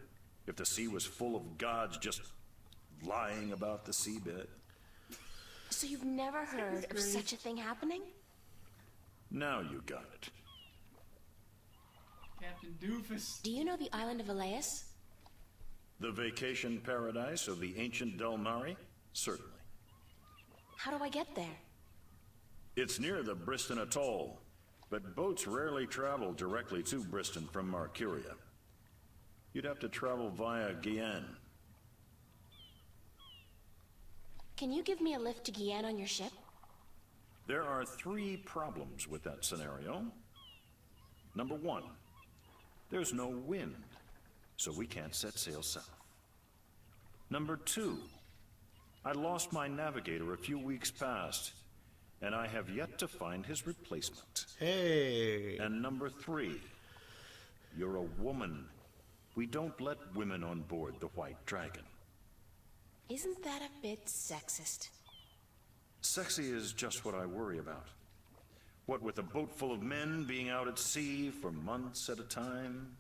If the sea was full of gods just lying about the seabed. So you've never heard of such a thing happening? Now you got it. Captain Doofus. Do you know the island of Elias? The vacation paradise of the ancient Delmari? Certainly. How do I get there? It's near the Briston Atoll, but boats rarely travel directly to Briston from Marcuria. You'd have to travel via Guyane. Can you give me a lift to Guyane on your ship? There are 3 problems with that scenario. Number 1, there's no wind, so we can't set sail south. Number 2, I lost my navigator a few weeks past, and I have yet to find his replacement. Hey. And number 3, you're a woman. We don't let women on board the White Dragon. Isn't that a bit sexist? Sexy is just what I worry about. What with a boat full of men being out at sea for months at a time?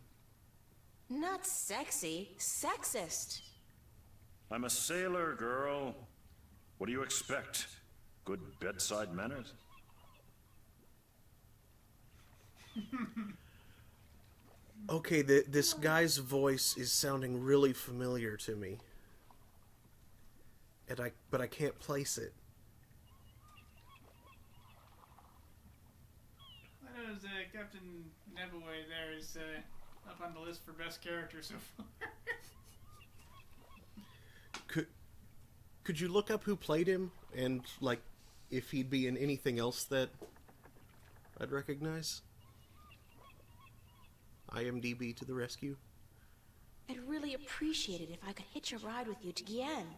Not sexy, sexist. I'm a sailor, girl. What do you expect? Good bedside manners? Okay, this guy's voice is sounding really familiar to me. But I can't place it. I know Captain Nebaway there is up on the list for best character so far. Could you look up who played him and like if he'd be in anything else that I'd recognize? IMDb to the rescue. I'd really appreciate it if I could hitch a ride with you to Guyane.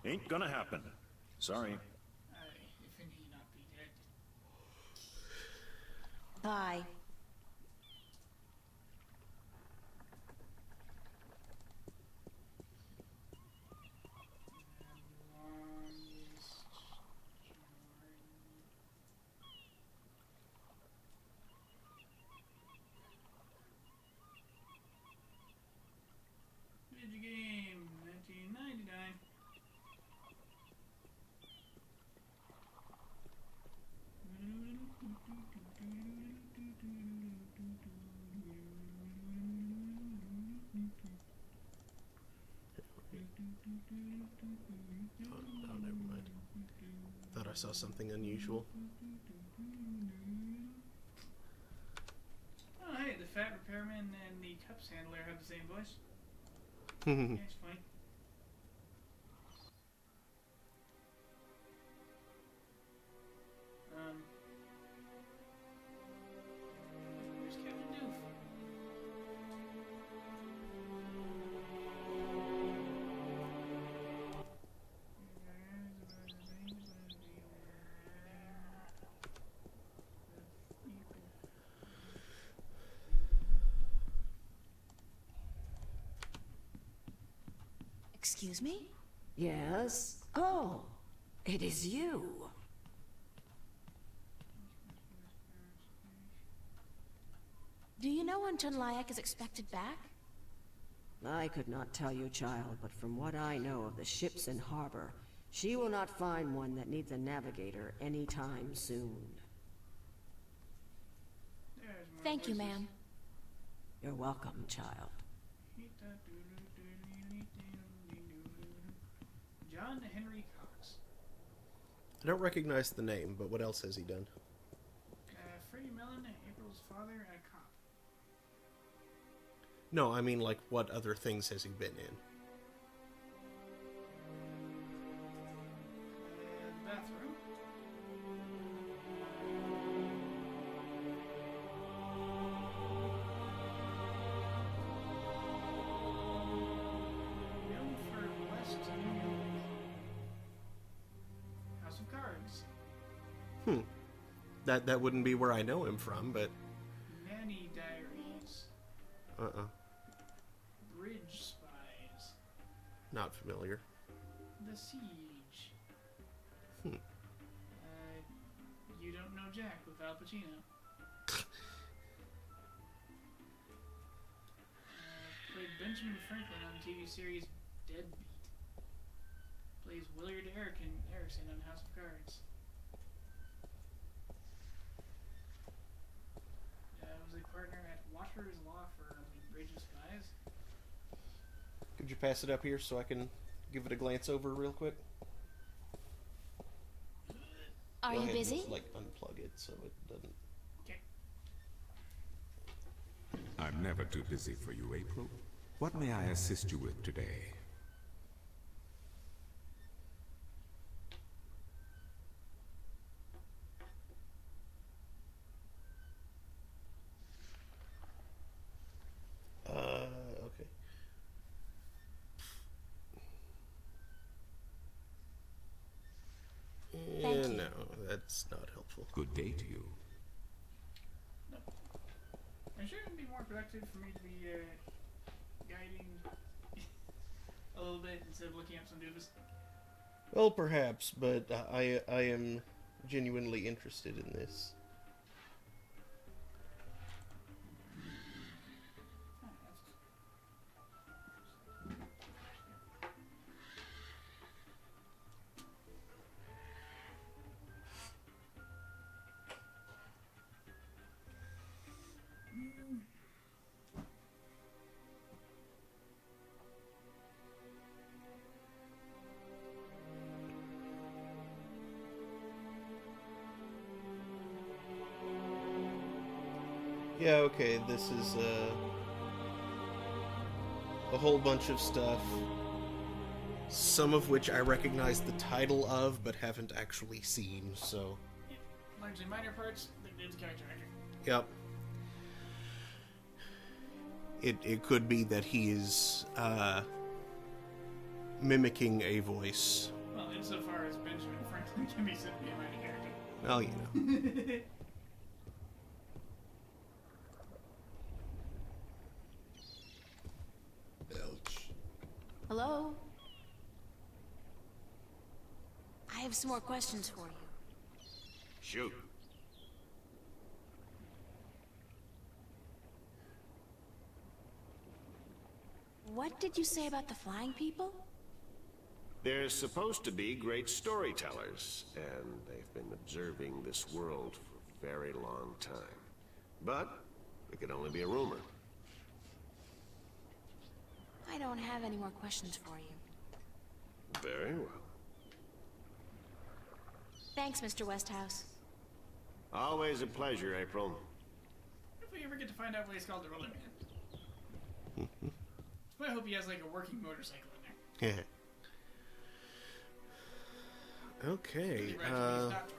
Ain't gonna happen. Sorry. If he not be dead. Bye. Video game, 1999. Oh, never mind. Thought I saw something unusual. Oh, hey, the fat repairman and the cups handler have the same voice. Yeah, it's funny. Where's Captain Doof? Excuse me? Yes? Oh, it is you. know when Tunlayak is expected back? I could not tell you, child, but from what I know of the ships in harbor, she will not find one that needs a navigator anytime soon. There's more Thank you, voices. ma'am. You're welcome, child. John Henry Cox. I don't recognize the name, but what else has he done? Freddie Mellon, April's father, and a cop. No, I mean, like, what other things has he been in? The bathroom. Known for West New York. House of Cards. That wouldn't be where I know him from, but... Nanny Diaries. Bridge Spies. Not familiar. The Siege. You Don't Know Jack with Al Pacino. Played Benjamin Franklin on TV series Deadbeat. Plays Willard Erickson on House of Cards. Was a partner at Waters Law Firm in Bridge of Spies. Could you pass it up here so I can give it a glance over real quick? Are Go you ahead and busy? just, like, unplug it so it doesn't... Okay. I'm never too busy for you, April. What may I assist you with today? Okay. Thank you. No, that's not helpful. Good day to you. No. And shouldn't it be more productive for me to be guiding a little bit instead of looking up some doofus? Well, perhaps, but I am genuinely interested in this. Yeah, okay, this is a whole bunch of stuff, some of which I recognize the title of, but haven't actually seen, so... Yeah, largely minor parts, the dude's character actor. Yep. It could be that he is, mimicking a voice. Well, insofar as Benjamin Franklin can be said to be a minor character. Well, you know. Hello? I have some more questions for you. Shoot. What did you say about the flying people? They're supposed to be great storytellers, and they've been observing this world for a very long time. But it could only be a rumor. I don't have any more questions for you. Very well. Thanks, Mr. Westhouse. Always a pleasure, April. If we ever get to find out why he's called the Roller Man. I hope he has like a working motorcycle in there. Yeah. Okay, Really right, he's not drunk.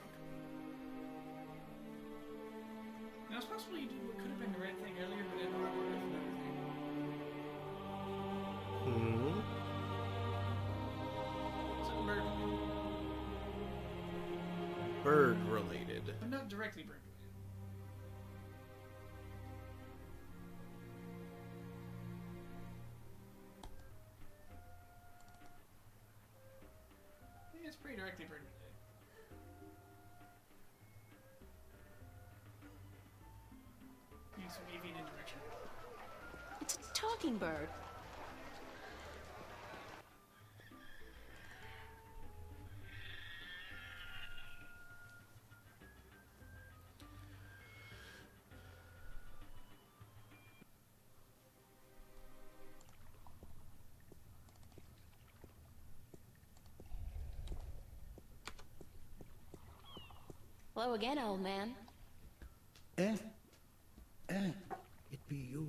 Now it's possible you did what could have been the right thing earlier, but in not order for another thing. Something bird related. Bird related. But not directly bird related. Yeah, it's pretty directly bird related. Need some avian indirection. talking bird. Hello again, old man. Eh? It be you.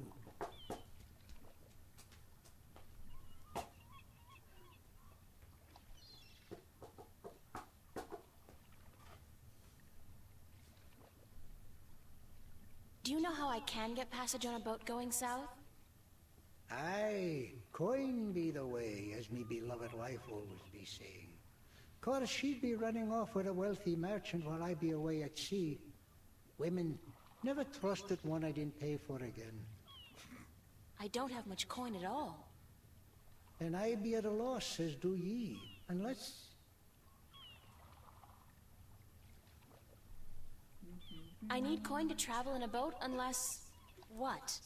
Do you know how I can get passage on a boat going south? Aye, coin be the way, as me beloved wife always be saying. Course she'd be running off with a wealthy merchant while I be away at sea. Women, never trusted one I didn't pay for again. I don't have much coin at all. And I be at a loss, as do ye, unless... I need coin to travel in a boat unless... what?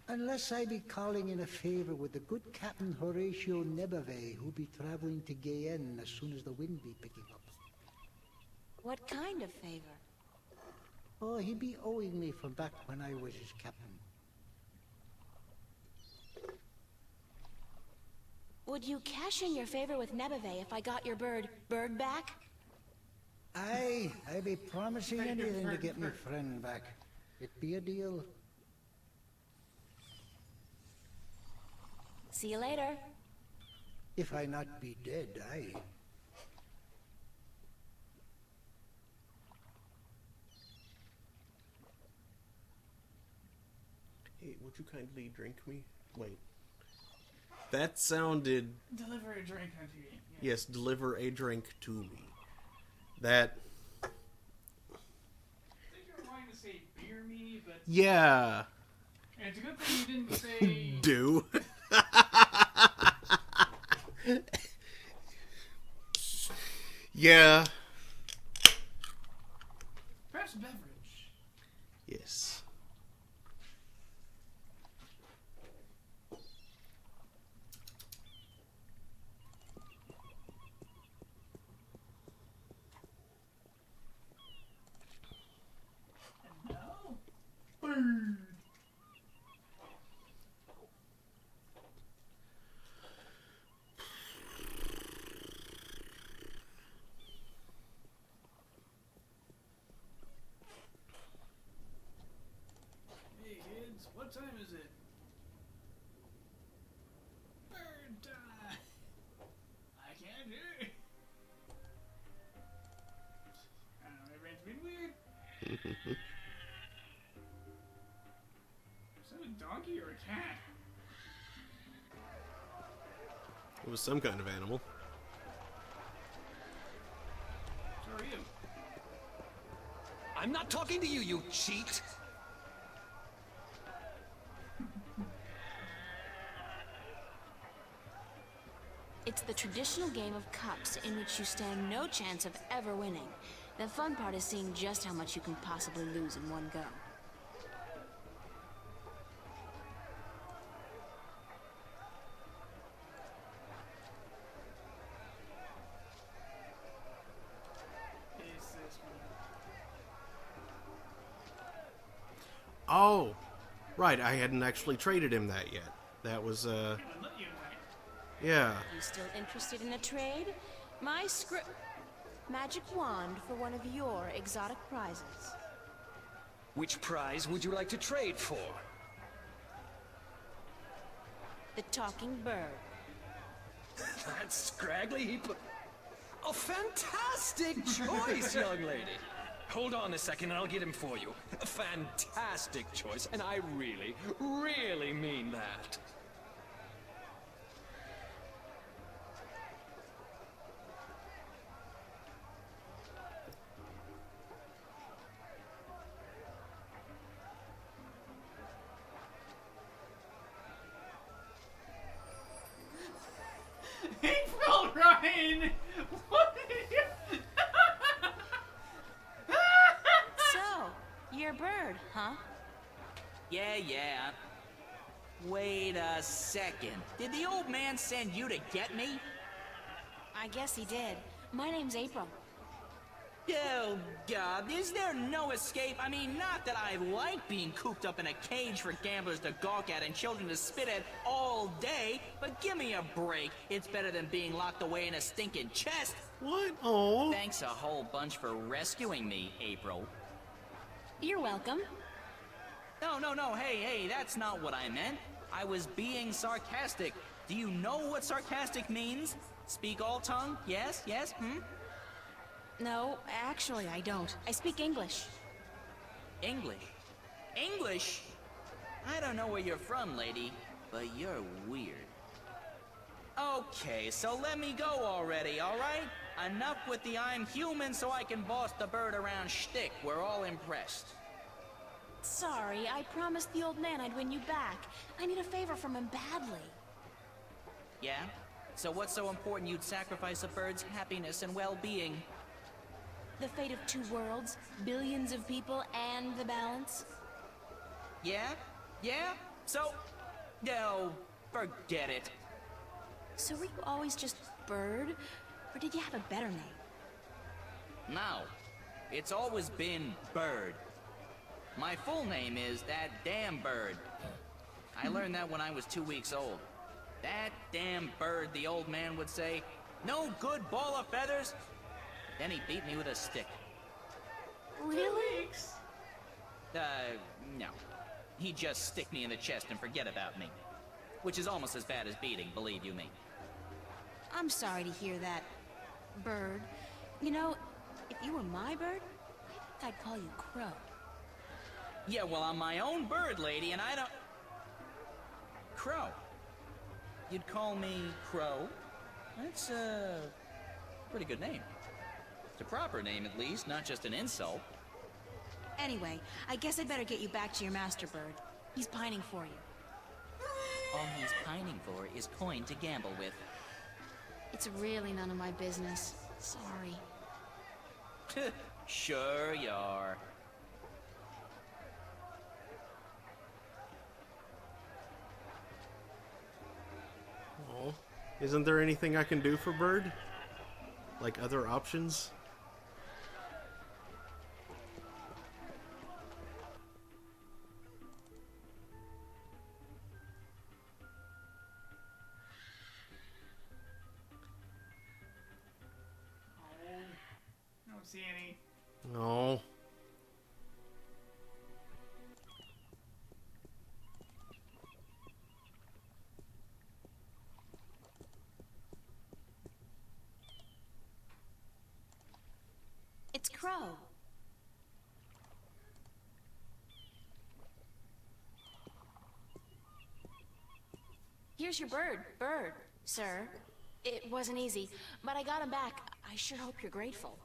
Unless I be calling in a favor with the good Captain Horatio Nebave, who be traveling to Guyenne as soon as the wind be picking up. What kind of favor? Oh, he be owing me from back when I was his captain. Would you cash in your favor with Nebave if I got your bird back? Aye, I be promising anything to get me friend back. It be a deal. See you later. If I not be dead, aye. Hey, would you kindly drink me? Wait. That sounded... Deliver a drink unto you. Yeah. Yes, deliver a drink to me. That... I think you were wanting to say beer me, but... Yeah. And it's a good thing you didn't say... Do. Yeah. Perhaps beverage. Yes. And now... Bird. Hey kids, what time is it? Bird time! I can't hear it. I don't know, my brain's been weird. Is that a donkey or a cat? It was some kind of animal. So are you? I'm not talking to you, you cheat! It's the traditional game of cups in which you stand no chance of ever winning. The fun part is seeing just how much you can possibly lose in one go. Is this one? Oh, right. I hadn't actually traded him that yet. That was, I wouldn't let you invite. yeah. You still interested in a trade? My magic wand for one of your exotic prizes. Which prize would you like to trade for? The talking bird. That scraggly heap of... A fantastic choice, young lady! Hold on a second and I'll get him for you. A fantastic choice, and I really, really mean that. April Ryan! What did you... So, you're a bird, huh? Yeah. Wait a second. Did the old man send you to get me? I guess he did. My name's April. Oh, God, is there no escape? I mean, not that I like being cooped up in a cage for gamblers to gawk at and children to spit at all day, but give me a break. It's better than being locked away in a stinking chest. What? Oh. Thanks a whole bunch for rescuing me, April. You're welcome. No, hey, that's not what I meant. I was being sarcastic. Do you know what sarcastic means? Speak all tongue? Yes, hmm? No, actually, I don't. I speak English. English? English? I don't know where you're from, lady, but you're weird. Okay, so let me go already, alright? Enough with the I'm human so I can boss the bird around shtick. We're all impressed. Sorry, I promised the old man I'd win you back. I need a favor from him badly. Yeah? So what's so important you'd sacrifice a bird's happiness and well-being? The fate of 2 worlds, billions of people, and the balance. Yeah? So... No, forget it. So were you always just Bird? Or did you have a better name? No. It's always been Bird. My full name is That Damn Bird. I learned that when I was 2 weeks old. That damn bird, the old man would say. No good ball of feathers. Then he beat me with a stick. Really? No. He'd just stick me in the chest and forget about me. Which is almost as bad as beating, believe you me. I'm sorry to hear that, Bird. You know, if you were my bird, I think I'd call you Crow. Yeah, well, I'm my own bird, lady, and I don't... Crow. You'd call me Crow? That's a pretty good name. It's a proper name, at least, not just an insult. Anyway, I guess I'd better get you back to your master bird. He's pining for you. All he's pining for is coin to gamble with. It's really none of my business. Sorry. Sure you are. Oh. Isn't there anything I can do for Bird? Like other options? I don't see any. No. It's Crow. Here's your bird, sir. It wasn't easy, but I got him back. I sure hope you're grateful.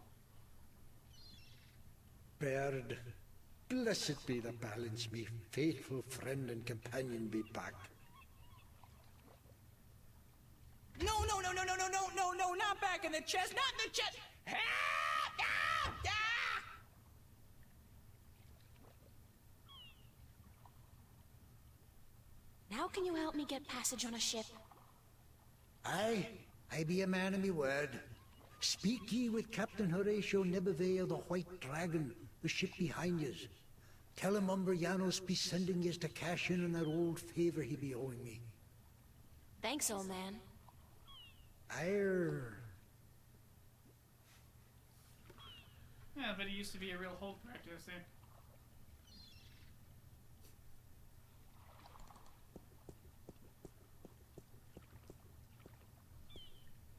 Bird, blessed be the balance, me faithful friend and companion be back. No, not back in the chest, not in the chest! Now can you help me get passage on a ship? Aye, I be a man of me word. Speak ye with Captain Horatio Nebuve of the White Dragon, the ship behind yous. Tell him Umbrianos be sending yous to cash in on that old favor he be owing me. Thanks, old man. Ire. Yeah, but he used to be a real Hulk practice there.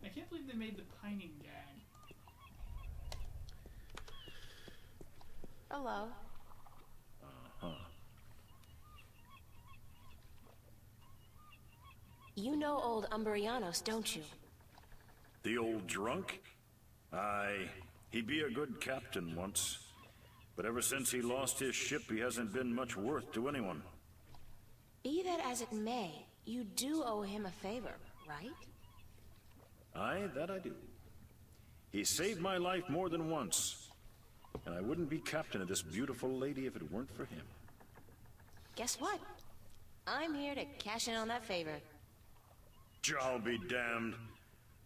I can't believe they made the pining gag. Hello. You know old Umbrianos, don't you? The old drunk? Aye, he be a good captain once. But ever since he lost his ship, he hasn't been much worth to anyone. Be that as it may, you do owe him a favor, right? Aye, that I do. He saved my life more than once. And I wouldn't be captain of this beautiful lady if it weren't for him. Guess what? I'm here to cash in on that favor. I'll be damned.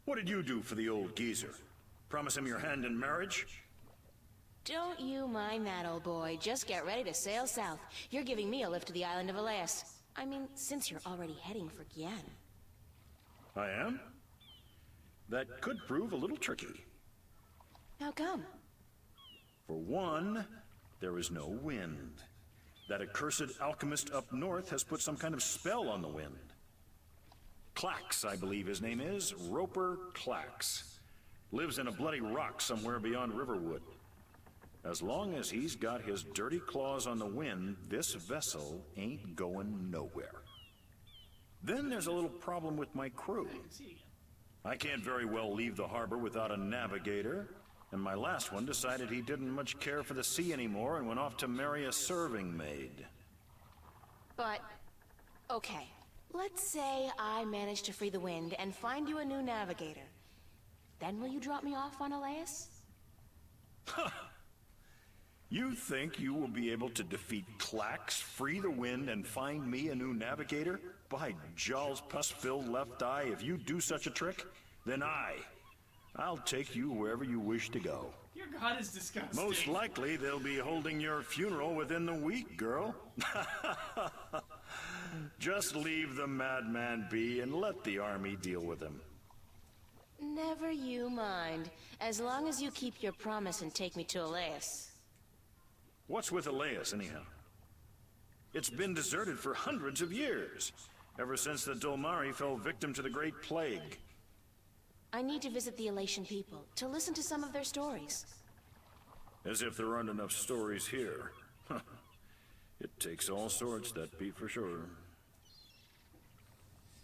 What did you do for the old geezer? Promise him your hand in marriage? Don't you mind that, old boy. Just get ready to sail south. You're giving me a lift to the island of Elias. I mean, since you're already heading for Gien. I am? That could prove a little tricky. How come? For one, there is no wind. That accursed alchemist up north has put some kind of spell on the wind. Clax, I believe his name is. Roper Clax. Lives in a bloody rock somewhere beyond Riverwood. As long as he's got his dirty claws on the wind, this vessel ain't going nowhere. Then there's a little problem with my crew. I can't very well leave the harbor without a navigator, and my last one decided he didn't much care for the sea anymore and went off to marry a serving maid. But, okay. Let's say I manage to free the wind and find you a new navigator. Then will you drop me off on Elias? You think you will be able to defeat Clax, free the wind, and find me a new navigator? By Jaw's pus-filled left eye, if you do such a trick, then I'll take you wherever you wish to go. Your god is disgusting. Most likely they'll be holding your funeral within the week, girl. Just leave the madman be and let the army deal with him. Never you mind. As long as you keep your promise and take me to Elias. What's with Elias, anyhow? It's been deserted for hundreds of years, ever since the Dolmari fell victim to the Great Plague. I need to visit the Elation people, to listen to some of their stories. As if there aren't enough stories here. It takes all sorts, that be for sure.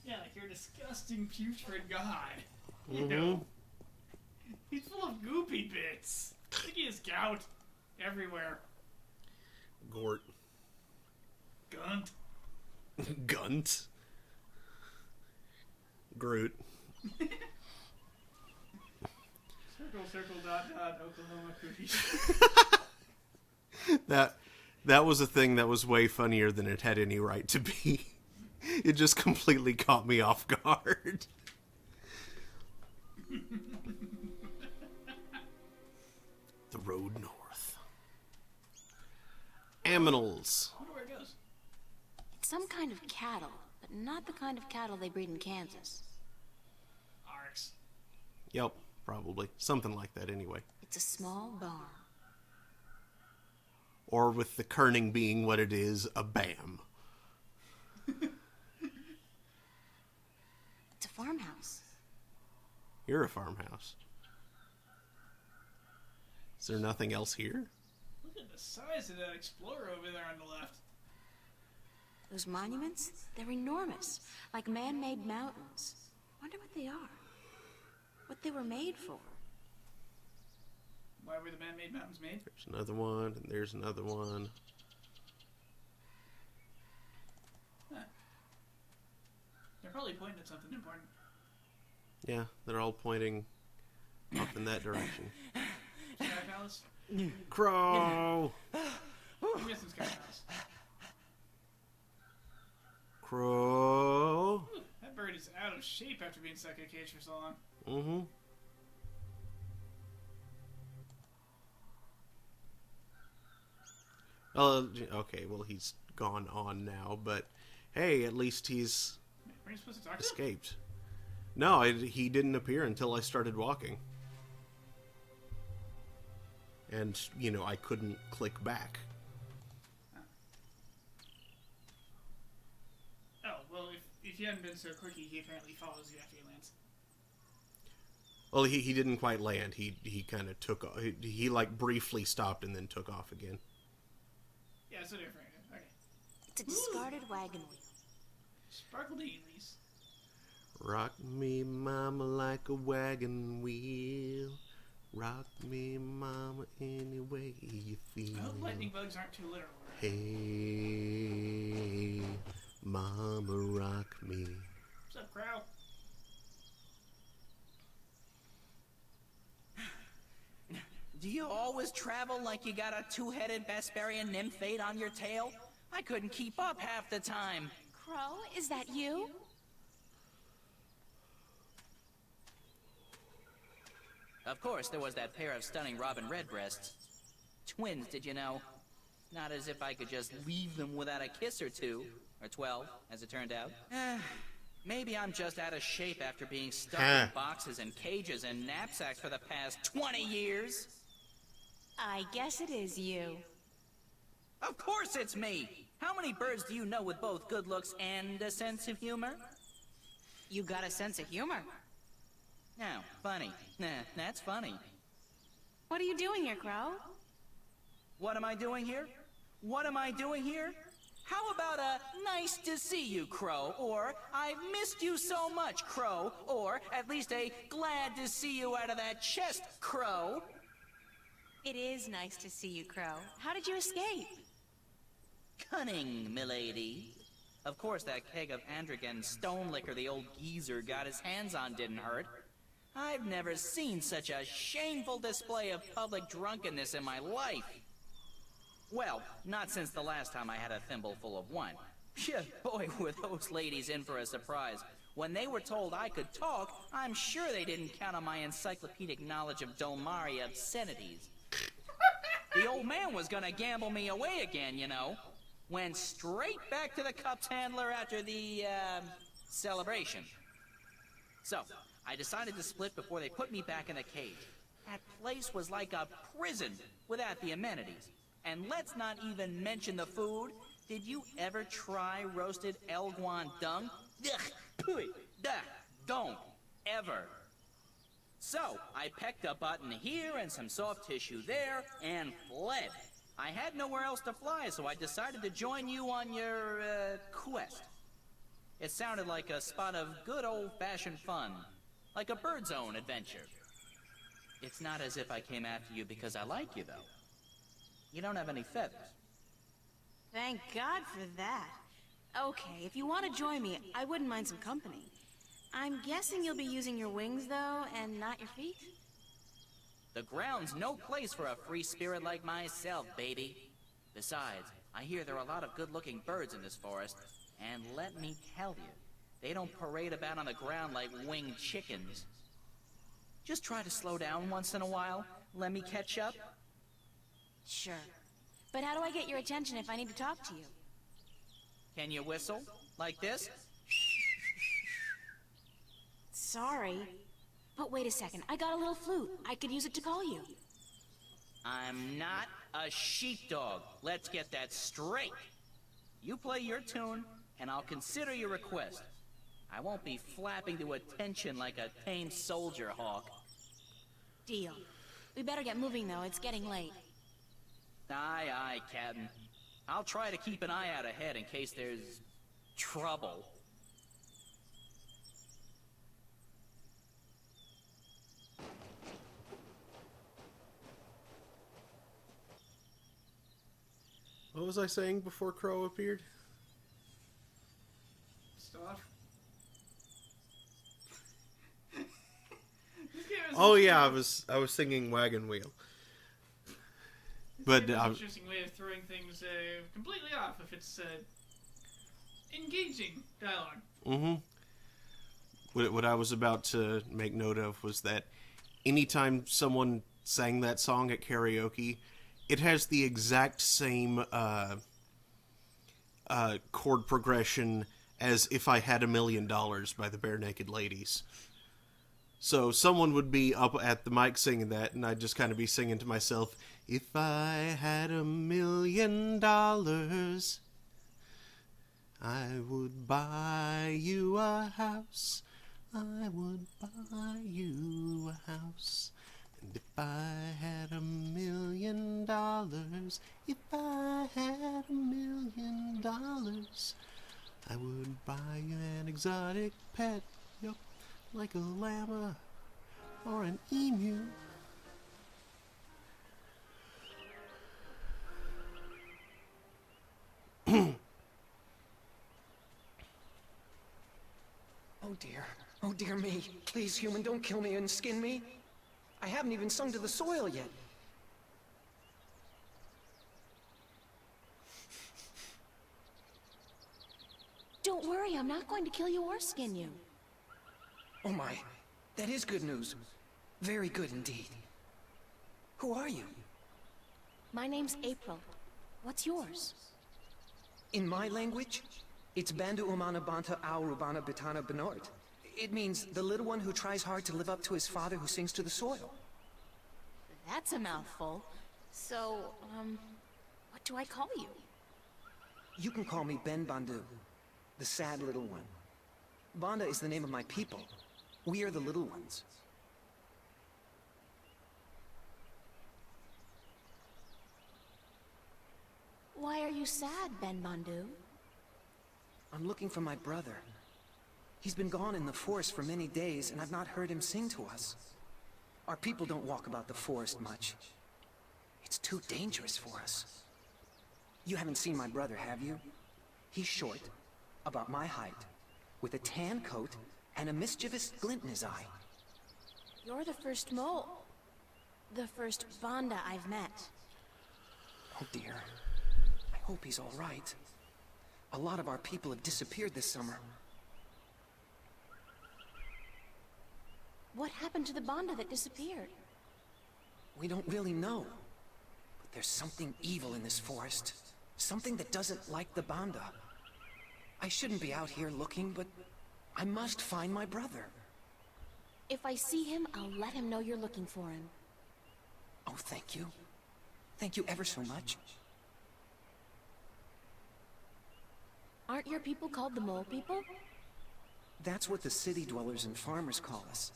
Yeah, like your disgusting putrid god. You know? He's full of goopy bits. I think he has gout everywhere. Gort. Gunt. Gunt. Groot. Circle, dot, Oklahoma cookies. That was a thing that was way funnier than it had any right to be. It just completely caught me off guard. The road north. Aminals. I wonder where it goes. It's some kind of cattle, but not the kind of cattle they breed in Kansas. Arx. Yep, probably. Something like that anyway. It's a small barn. Or with the kerning being what it is, a BAM. It's a farmhouse. You're a farmhouse. Is there nothing else here? Look at the size of that explorer over there on the left. Those monuments, they're enormous, like man-made mountains. Wonder what they are. What they were made for. Why were the man-made mountains made? There's another one, and there's another one. Huh. They're probably pointing at something important. Yeah, they're all pointing off in that direction. Sky Palace? Crow! I'm guessing Sky Palace. Crow! Ooh, that bird is out of shape after being stuck in a cage for so long. Mm-hmm. Okay, well, he's gone on now, but hey, at least he's Were you supposed to talk to him? escaped. No, he didn't appear until I started walking. And, you know, I couldn't click back. Oh, well, if you hadn't been so quirky, he apparently follows you after he lands. Well, he didn't quite land. He kind of took off. He like briefly stopped and then took off again. Yeah, so different. Okay. It's a discarded wagon wheel. Sparkle Dailies. Rock me, mama, like a wagon wheel. Rock me, mama, any way you feel. I hope lightning bugs aren't too literal. Hey, mama, rock me. What's up, Crow? Do you always travel like you got a two-headed Vesperian nymphate on your tail? I couldn't keep up half the time. Crow, is that you? Of course, there was that pair of stunning robin redbreasts. Twins, did you know? Not as if I could just leave them without a kiss or two. Or 12, as it turned out. Maybe I'm just out of shape after being stuck in boxes and cages and knapsacks for the past 20 years. I guess it is you. Of course it's me! How many birds do you know with both good looks and a sense of humor? You got a sense of humor. No, funny. Nah, that's funny. What are you doing here, Crow? What am I doing here? What am I doing here? How about a nice to see you, Crow, or I've missed you so much, Crow, or at least a glad to see you out of that chest, Crow? It is nice to see you, Crow. How did you escape? Cunning, milady. Of course, that keg of Androgen stone liquor the old geezer got his hands on didn't hurt. I've never seen such a shameful display of public drunkenness in my life. Well, not since the last time I had a thimble full of wine. Yeah, boy, were those ladies in for a surprise. When they were told I could talk, I'm sure they didn't count on my encyclopedic knowledge of Dolmari obscenities. The old man was gonna gamble me away again, you know. Went straight back to the cups handler after the, celebration. So, I decided to split before they put me back in the cage. That place was like a prison without the amenities. And let's not even mention the food. Did you ever try roasted Elguan dung? Ugh, pooey, duh, don't, ever. So, I pecked a button here and some soft tissue there, and fled. I had nowhere else to fly, so I decided to join you on your, quest. It sounded like a spot of good old-fashioned fun. Like a Bird Zone adventure. It's not as if I came after you because I like you, though. You don't have any feathers. Thank God for that. Okay, if you want to join me, I wouldn't mind some company. I'm guessing you'll be using your wings, though, and not your feet? The ground's no place for a free spirit like myself, baby. Besides, I hear there are a lot of good-looking birds in this forest, and let me tell you, they don't parade about on the ground like winged chickens. Just try to slow down once in a while. Let me catch up. Sure. But how do I get your attention if I need to talk to you? Can you whistle? Like this? Sorry. But wait a second, I got a little flute. I could use it to call you. I'm not a sheepdog. Let's get that straight. You play your tune, and I'll consider your request. I won't be flapping to attention like a tame soldier hawk. Deal. We better get moving, though. It's getting late. Aye, aye, Captain. I'll try to keep an eye out ahead in case there's trouble. What was I saying before Crow appeared? Stuff. Oh yeah, I was singing Wagon Wheel. But It's an interesting way of throwing things completely off if it's engaging dialogue. Mm-hmm. What I was about to make note of was that anytime someone sang that song at karaoke, it has the exact same chord progression as If I Had $1 Million by the Bare Naked Ladies. So someone would be up at the mic singing that, and I'd just kind of be singing to myself, if I had $1 million, I would buy you a house. I would buy you a house. And if I had $1 million, if I had $1 million, I would buy you an exotic pet, yep, like a llama or an emu. Oh dear me. Please, human, don't kill me and skin me. I haven't even sung to the soil yet. Don't worry, I'm not going to kill you or skin you. Oh my, that is good news. Very good indeed. Who are you? My name's April. What's yours? In my language, it's Bandu Umana Banta Au Rubana Bitana Benort. It means the little one who tries hard to live up to his father who sings to the soil. That's a mouthful. So, what do I call you? You can call me Ben Bandu, the sad little one. Banda is the name of my people. We are the little ones. Why are you sad, Ben Bandu? I'm looking for my brother. He's been gone in the forest for many days, and I've not heard him sing to us. Our people don't walk about the forest much. It's too dangerous for us. You haven't seen my brother, have you? He's short, about my height, with a tan coat and a mischievous glint in his eye. You're the first mole. The first Banda I've met. Oh dear. I hope he's all right. A lot of our people have disappeared this summer. What happened to the Banda that disappeared? We don't really know. But there's something evil in this forest. Something that doesn't like the Banda. I shouldn't be out here looking, but I must find my brother. If I see him, I'll let him know you're looking for him. Oh, thank you. Thank you ever so much. Aren't your people called the Mole People? That's what the city dwellers and farmers call us.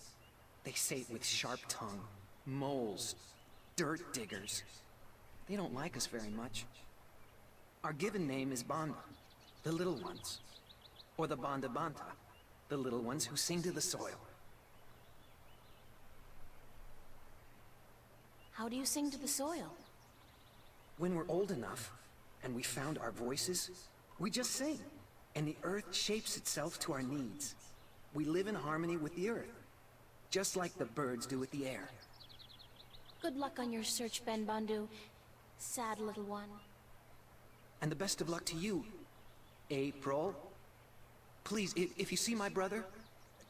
They say it with sharp tongue. Moles. Dirt diggers. They don't like us very much. Our given name is Banda, the little ones. Or the Banda Banta, the little ones who sing to the soil. How do you sing to the soil? When we're old enough, and we found our voices, we just sing, and the earth shapes itself to our needs. We live in harmony with the earth, just like the birds do with the air. Good luck on your search, Ben Bandu. Sad little one. And the best of luck to you, April. Please, if you see my brother,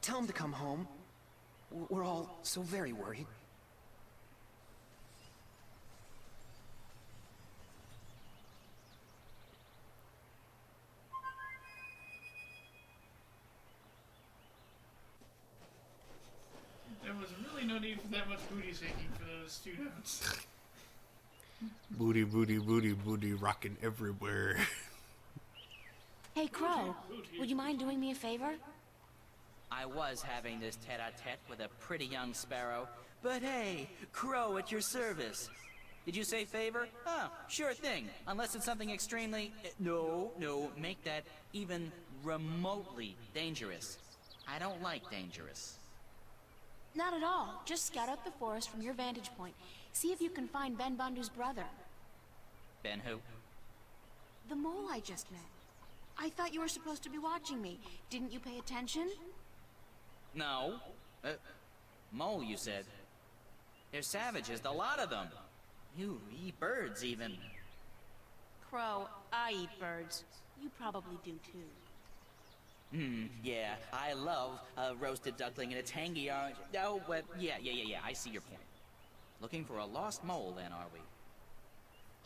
tell him to come home. We're all so very worried. There was really no need for that much booty shaking for those 2 notes. Booty, booty, booty, booty, rocking everywhere. Hey, Crow, would you mind doing me a favor? I was having this tete-a-tete with a pretty young sparrow, but hey, Crow at your service. Did you say favor? Oh, sure thing, unless it's something extremely... No, make that even remotely dangerous. I don't like dangerous. Not at all. Just scout out the forest from your vantage point. See if you can find Ben Bandu's brother. Ben who? The mole I just met. I thought you were supposed to be watching me. Didn't you pay attention? No. Mole, you said. They're savages, the lot of them. You eat birds, even. Crow, I eat birds. You probably do, too. Yeah, I love a roasted duckling and a tangy orange. Oh, but yeah, I see your point. Looking for a lost mole, then, are we?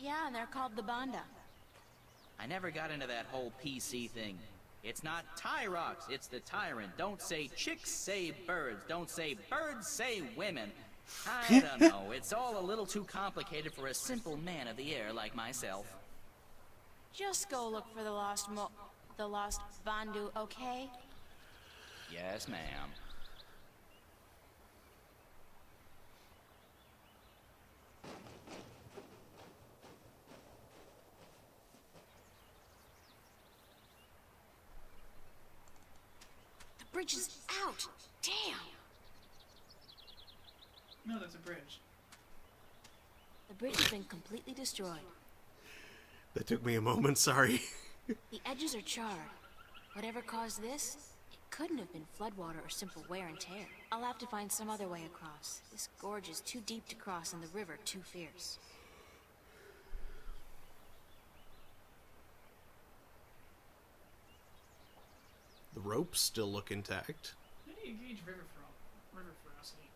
Yeah, and they're called the Banda. I never got into that whole PC thing. It's not Tyrox, it's the tyrant. Don't say chicks, say birds. Don't say birds, say women. I don't know. It's all a little too complicated for a simple man of the air like myself. Just go look for the lost Bandu, okay? Yes, ma'am. The bridge is out! Damn! No, that's a bridge. The bridge has been completely destroyed. That took me a moment, sorry. The edges are charred. Whatever caused this, it couldn't have been floodwater or simple wear and tear. I'll have to find some other way across. This gorge is too deep to cross and the river too fierce. ropes still look intact. How do you gauge river ferocity?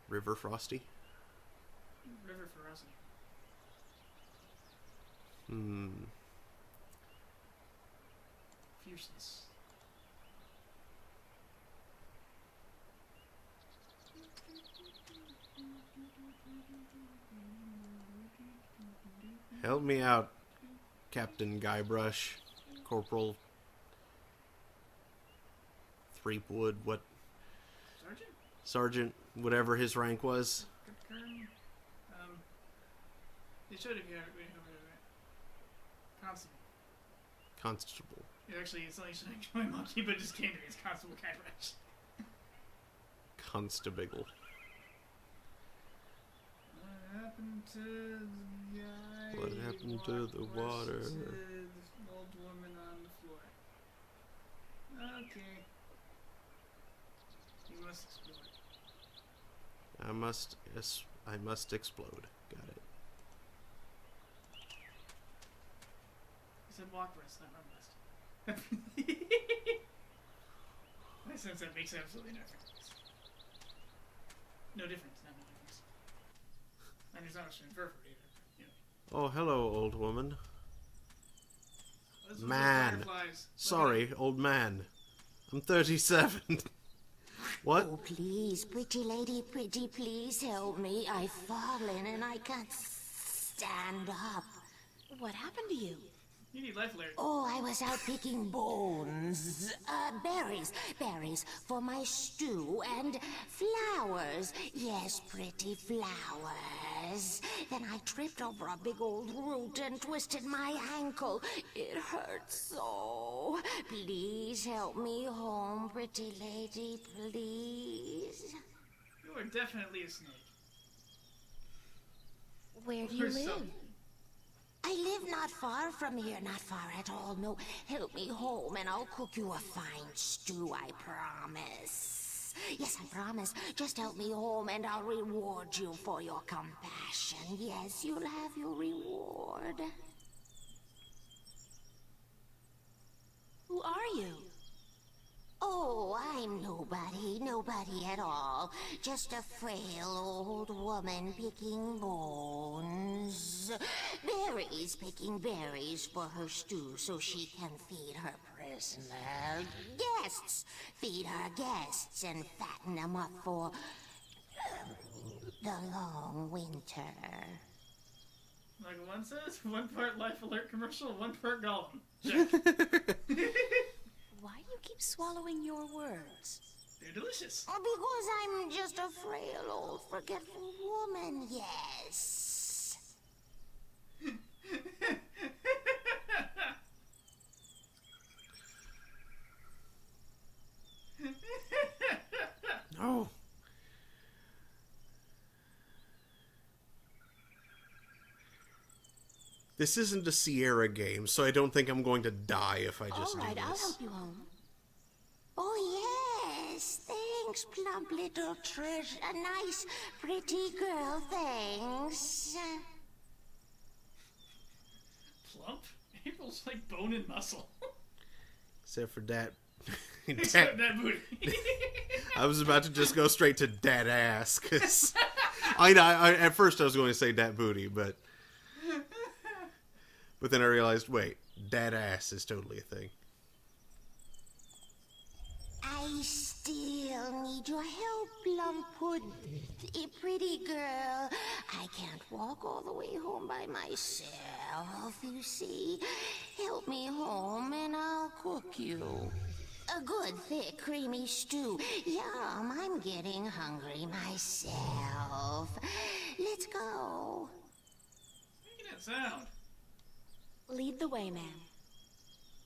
River Frosty? River ferocity. Fierceness. Help me out, Captain Guybrush, Corporal Threepwood, what? Sergeant? Sergeant, whatever his rank was. They showed it here. Constable. Constable. Actually, it's not my monkey, but it just came to me. It's Constable Guybrush. Constable. What happened to the guy? What happened to the water? To the old woman on the floor. Okay. You must explode. I must explode. Got it. I said walk rest, not run rest. In a sense, that makes absolutely no difference. No difference, not no difference. And there's not much to infer from it either. You know. Oh, hello, old woman. Those Man. butterflies. Sorry, old man. I'm 37. What? Oh, please, pretty lady, pretty, please help me. I've fallen and I can't stand up. What happened to you? You need life alert. Oh, I was out picking bones. Berries for my stew, and flowers. Yes, pretty flowers. Then I tripped over a big old root and twisted my ankle. It hurts so. Please help me home, pretty lady, please. You are definitely a snake. Where do you Or live? something. I live not far from here, not far at all. No, help me home and I'll cook you a fine stew, I promise. Yes, I promise. Just help me home and I'll reward you for your compassion. Yes, you'll have your reward. Who are you? Oh, I'm nobody at all. Just a frail old woman picking bones. Picking berries for her stew so she can feed her prisoner. Guests! Feed her guests and fatten them up for the long winter. Like one says, 1 part life alert commercial, 1 part Gollum. Check. Why do you keep swallowing your words? They're delicious. Because I'm just a frail old forgetful woman, yes. No. This isn't a Sierra game, so I don't think I'm going to die if I just All right, do I'll this. help you home. Oh, yes. Thanks, plump little treasure. A nice, pretty girl, thanks. Plump? April's like bone and muscle. Except for that. Except that booty. I was about to just go straight to that ass, because I at first I was going to say that booty, but then I realized, wait, that ass is totally a thing. I still need your help, Plumpwood. Pretty girl. I can't walk all the way home by myself, you see. Help me home and I'll cook you. A good, thick, creamy stew. Yum, I'm getting hungry myself. Let's go. Making that sound. Lead the way, ma'am.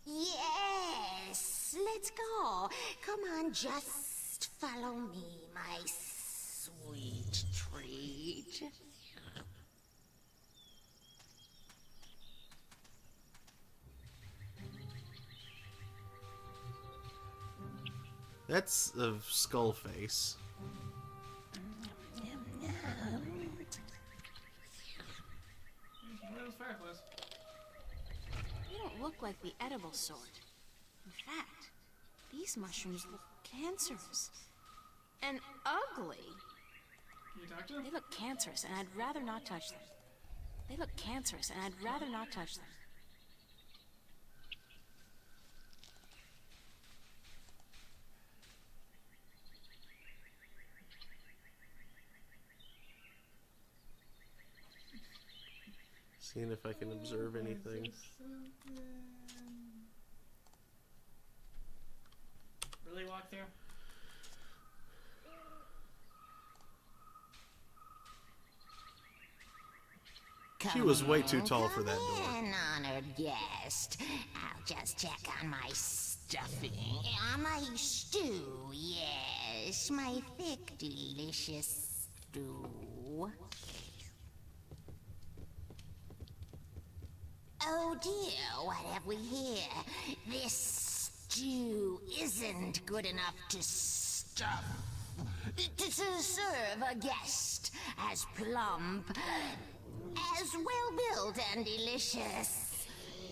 Yes, let's go. Come on, just follow me, my sweet treat. That's a skull face. One of those fireflies. look like the edible sort. In fact, these mushrooms look cancerous. And ugly. Can you talk to them? They look cancerous, and I'd rather not touch them. They look cancerous, and I'd rather not touch them. Seeing if I can observe anything. Really walk there? She was way too tall for that door. An honored guest. I'll just check on my stuffing. My stew, yes. My thick, delicious stew. Oh dear, what have we here? This stew isn't good enough to stuff. To serve a guest as plump, as well-built and delicious,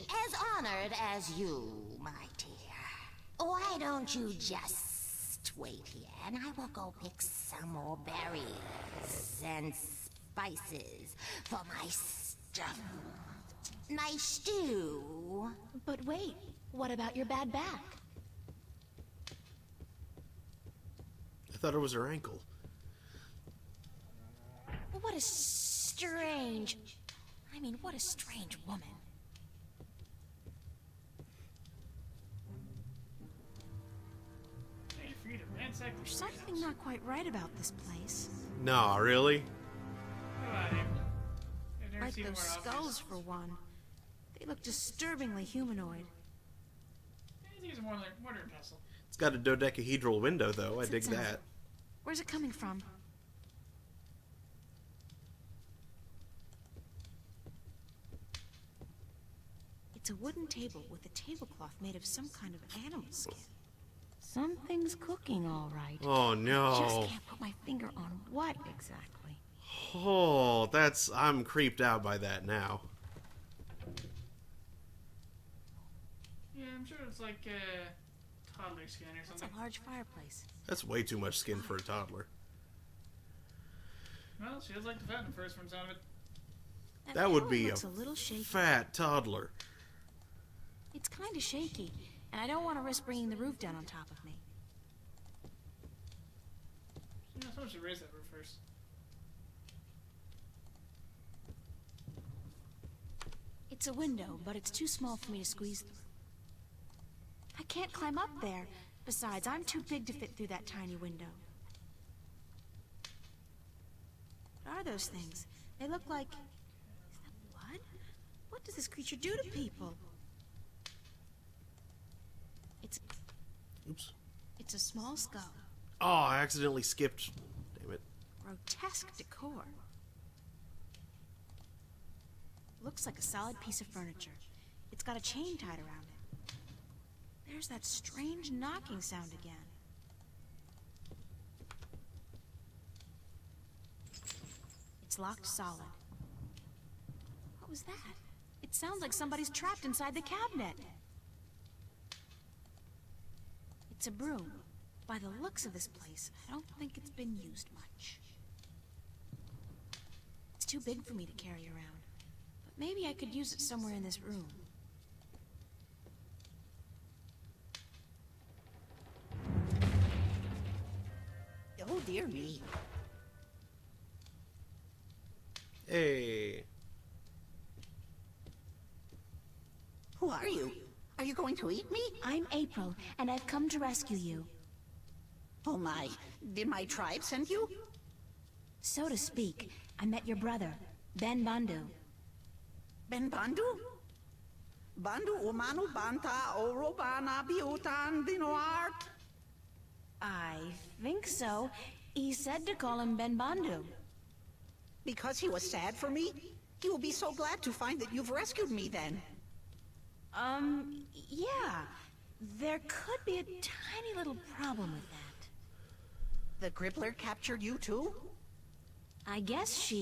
as honored as you, my dear. Why don't you just wait here, and I will go pick some more berries and spices for my stuff. My stew. But wait, what about your bad back? I thought it was her ankle. What a strange... what a strange woman. Hey, for you to ransack the There's something not quite right about this place. No, really? Come on, April. I've never Like seen those more officers. skulls, for one. They look disturbingly humanoid. I think it's more like mortar and pestle. It's got a dodecahedral window, though. What's I dig it sound? that. Where's it coming from? It's a wooden table with a tablecloth made of some kind of animal skin. Something's cooking, all right. Oh, I no. just can't put my finger on what exactly. Oh, that's... I'm creeped out by that now. Yeah, I'm sure it's like toddler skin or It's something. a large fireplace. That's way too much skin for a toddler. Well, she does like to fatten first from the sound of it. That would pillow be looks a little shaky. fat toddler. It's kind of shaky, and I don't want to risk bringing the roof down on top of me. You know, someone should raise that roof first. It's a window, but it's too small for me to squeeze through. I can't climb up there. Besides, I'm too big to fit through that tiny window. What are those things? They look like... Is that blood? What does this creature do to people? Oops. It's a small skull. Oh, I accidentally skipped. Damn it. Grotesque decor. Looks like a solid piece of furniture. It's got a chain tied around it. There's that strange knocking sound again. It's locked solid. What was that? It sounds like somebody's trapped inside the cabinet. It's a broom. By the looks of this place, I don't think it's been used much. It's too big for me to carry around, but maybe I could use it somewhere in this room. Oh, dear me. Hey. Who are you? Are you going to eat me? I'm April, and I've come to rescue you. Oh my, did my tribe send you? So to speak. I met your brother, Ben Bandu. Ben Bandu? Bandu umanu banta orobana biutan dinoart? I think so. He said to call him Ben Bandu. Because he was sad for me? He will be so glad to find that you've rescued me then. Yeah. There could be a tiny little problem with that. The Gribbler captured you too? I guess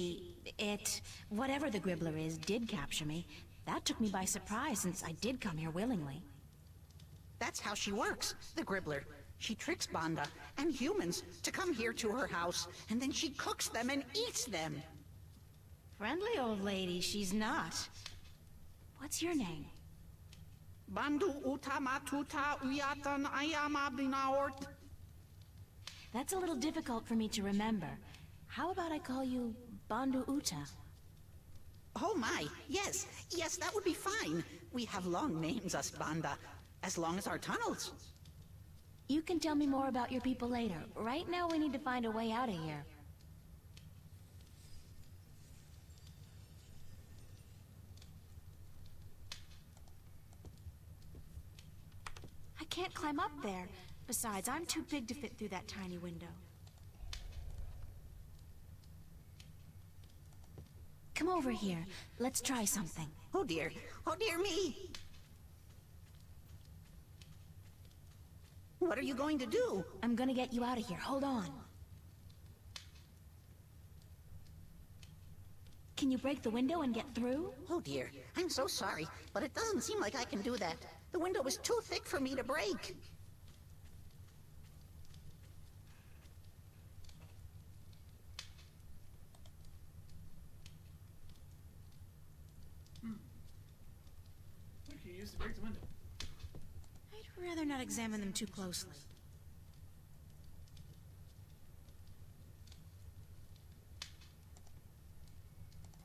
whatever the Gribbler is, did capture me. That took me by surprise since I did come here willingly. That's how she works, the Gribbler. She tricks Banda and humans to come here to her house, and then she cooks them and eats them. Friendly old lady, she's not. What's your name? Bandu utamatuta uyatan ayama binaort. That's a little difficult for me to remember. How about I call you Bandu Uta? Oh my, yes, that would be fine. We have long names, us Banda, as long as our tunnels. You can tell me more about your people later. Right now we need to find a way out of here. I can't climb up there. Besides, I'm too big to fit through that tiny window. Come over here. Let's try something. Oh dear me. What are you going to do? I'm gonna get you out of here. Hold on. Can you break the window and get through? Oh dear, I'm so sorry, but it doesn't seem like I can do that. The window is too thick for me to break. What can you use to break the window? I'd rather not examine them too closely.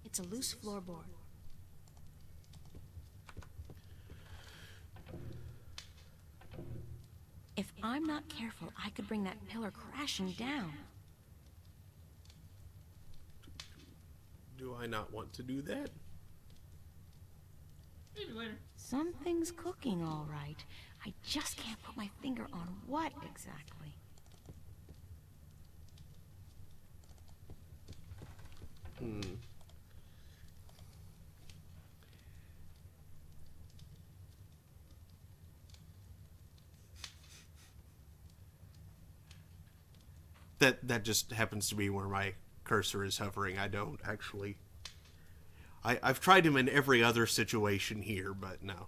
It's a loose floorboard. If I'm not careful, I could bring that pillar crashing down. Do I not want to do that? Maybe later. Something's cooking, all right. I just can't put my finger on what exactly. That just happens to be where my cursor is hovering. I don't actually... I've tried him in every other situation here, but no.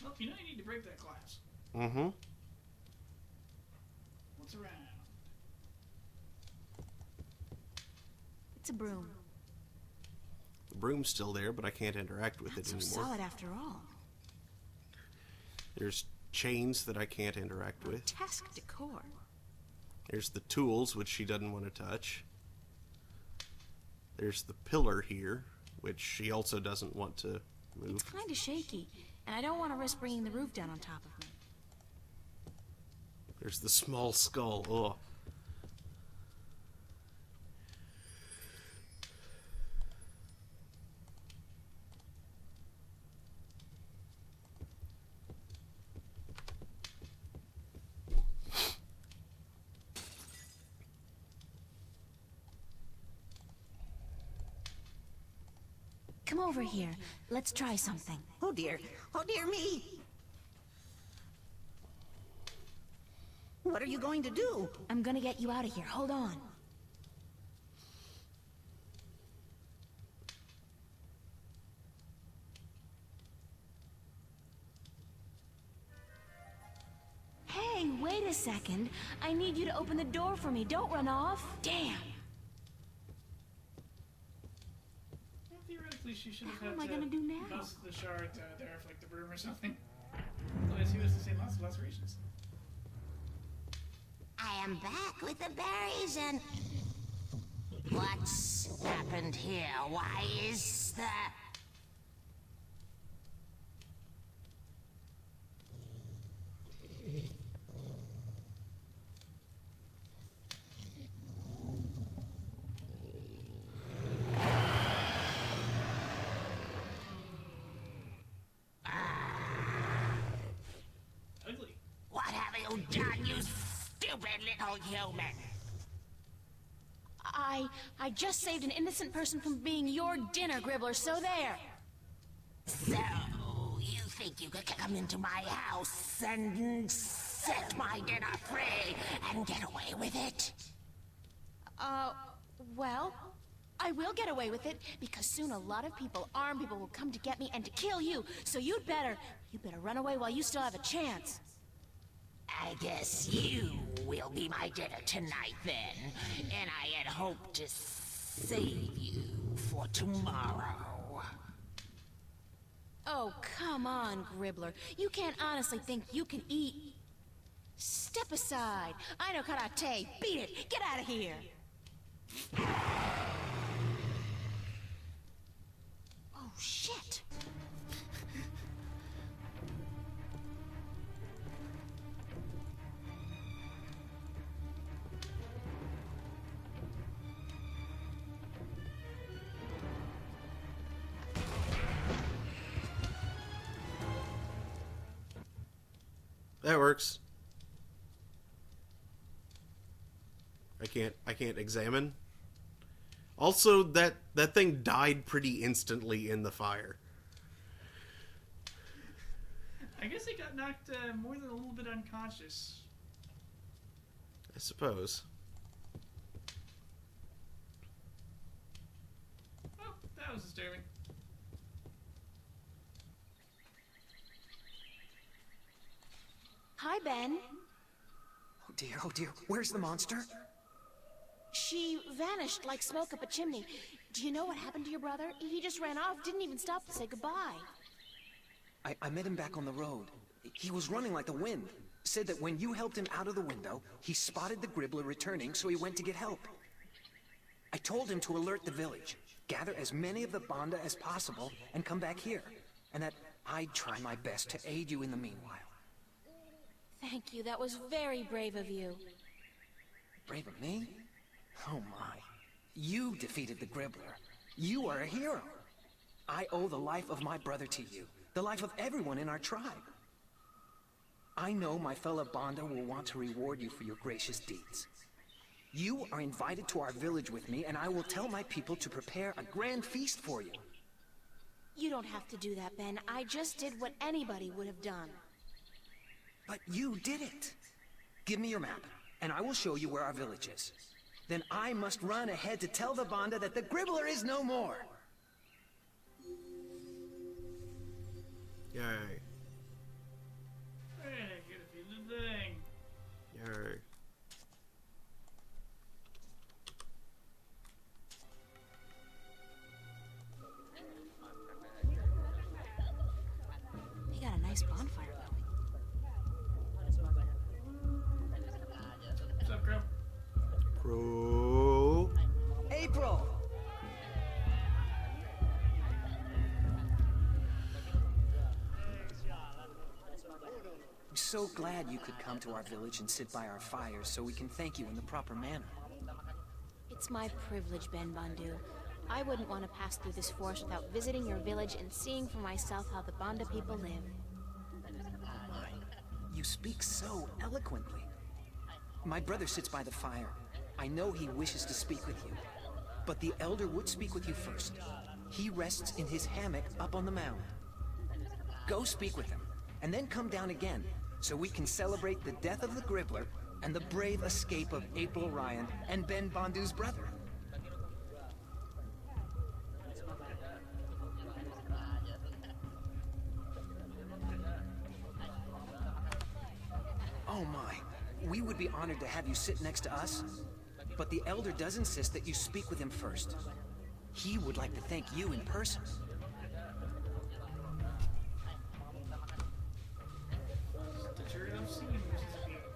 Well, you know you need to break that glass. Mm-hmm. What's around? It's a broom. The broom's still there, but I can't interact with Not it so anymore. solid after all. There's chains that I can't interact with. Grotesque decor. There's the tools, which she doesn't want to touch. There's the pillar here, which she also doesn't want to move. It's kind of shaky, and I don't want to risk bringing the roof down on top of me. There's the small skull. Ugh. Come over here. Let's try something. Oh dear me. What are you going to do? I'm gonna get you out of here. Hold on. Hey, wait a second. I need you to open the door for me. Don't run off. Damn. Well, theoretically, she should have How had am I to gonna do now? bust the shard there for like the broom or something. Otherwise, he would have sustained lots of lacerations. I am back with the berries and... What's happened here? Why is the... Ugly. What have you done, you stupid little human? I just saved an innocent person from being your dinner, Gribbler, so there. So, you think you could come into my house and set my dinner free and get away with it? Well, I will get away with it, because soon a lot of people, armed people, will come to get me and to kill you. So you'd better run away while you still have a chance. I guess you will be my dinner tonight then, and I had hoped to save you for tomorrow. Oh, come on, Gribbler. You can't honestly think you can eat... Step aside. I know karate. Beat it. Get out of here. Oh, shit. That works. I can't examine. Also, that thing died pretty instantly in the fire. I guess it got knocked more than a little bit unconscious. I suppose. Oh, that was disturbing. Hi, Ben. Oh dear, where's the monster? She vanished like smoke up a chimney. Do you know what happened to your brother? He just ran off, didn't even stop to say goodbye. I met him back on the road. He was running like the wind. Said that when you helped him out of the window, he spotted the Gribbler returning, so he went to get help. I told him to alert the village, gather as many of the Banda as possible, and come back here. And that I'd try my best to aid you in the meanwhile. Thank you, that was very brave of you. Brave of me? Oh my. You defeated the Gribbler. You are a hero. I owe the life of my brother to you. The life of everyone in our tribe. I know my fellow Banda will want to reward you for your gracious deeds. You are invited to our village with me, and I will tell my people to prepare a grand feast for you. You don't have to do that, Ben. I just did what anybody would have done. But you did it. Give me your map, and I will show you where our village is. Then I must run ahead to tell the Banda that the Gribbler is no more. Yay. Hey, get a piece of thing. Yay. We got a nice bonfire going. What's up, Crow? Crow. April! I'm so glad you could come to our village and sit by our fires so we can thank you in the proper manner. It's my privilege, Ben Bandu. I wouldn't want to pass through this forest without visiting your village and seeing for myself how the Banda people live. Oh my, you speak so eloquently. My brother sits by the fire. I know he wishes to speak with you. But the elder would speak with you first. He rests in his hammock up on the mound. Go speak with him, and then come down again, so we can celebrate the death of the Gribbler and the brave escape of April Ryan and Ben Bandu's brother. Oh my, we would be honored to have you sit next to us, but the Elder does insist that you speak with him first. He would like to thank you in person.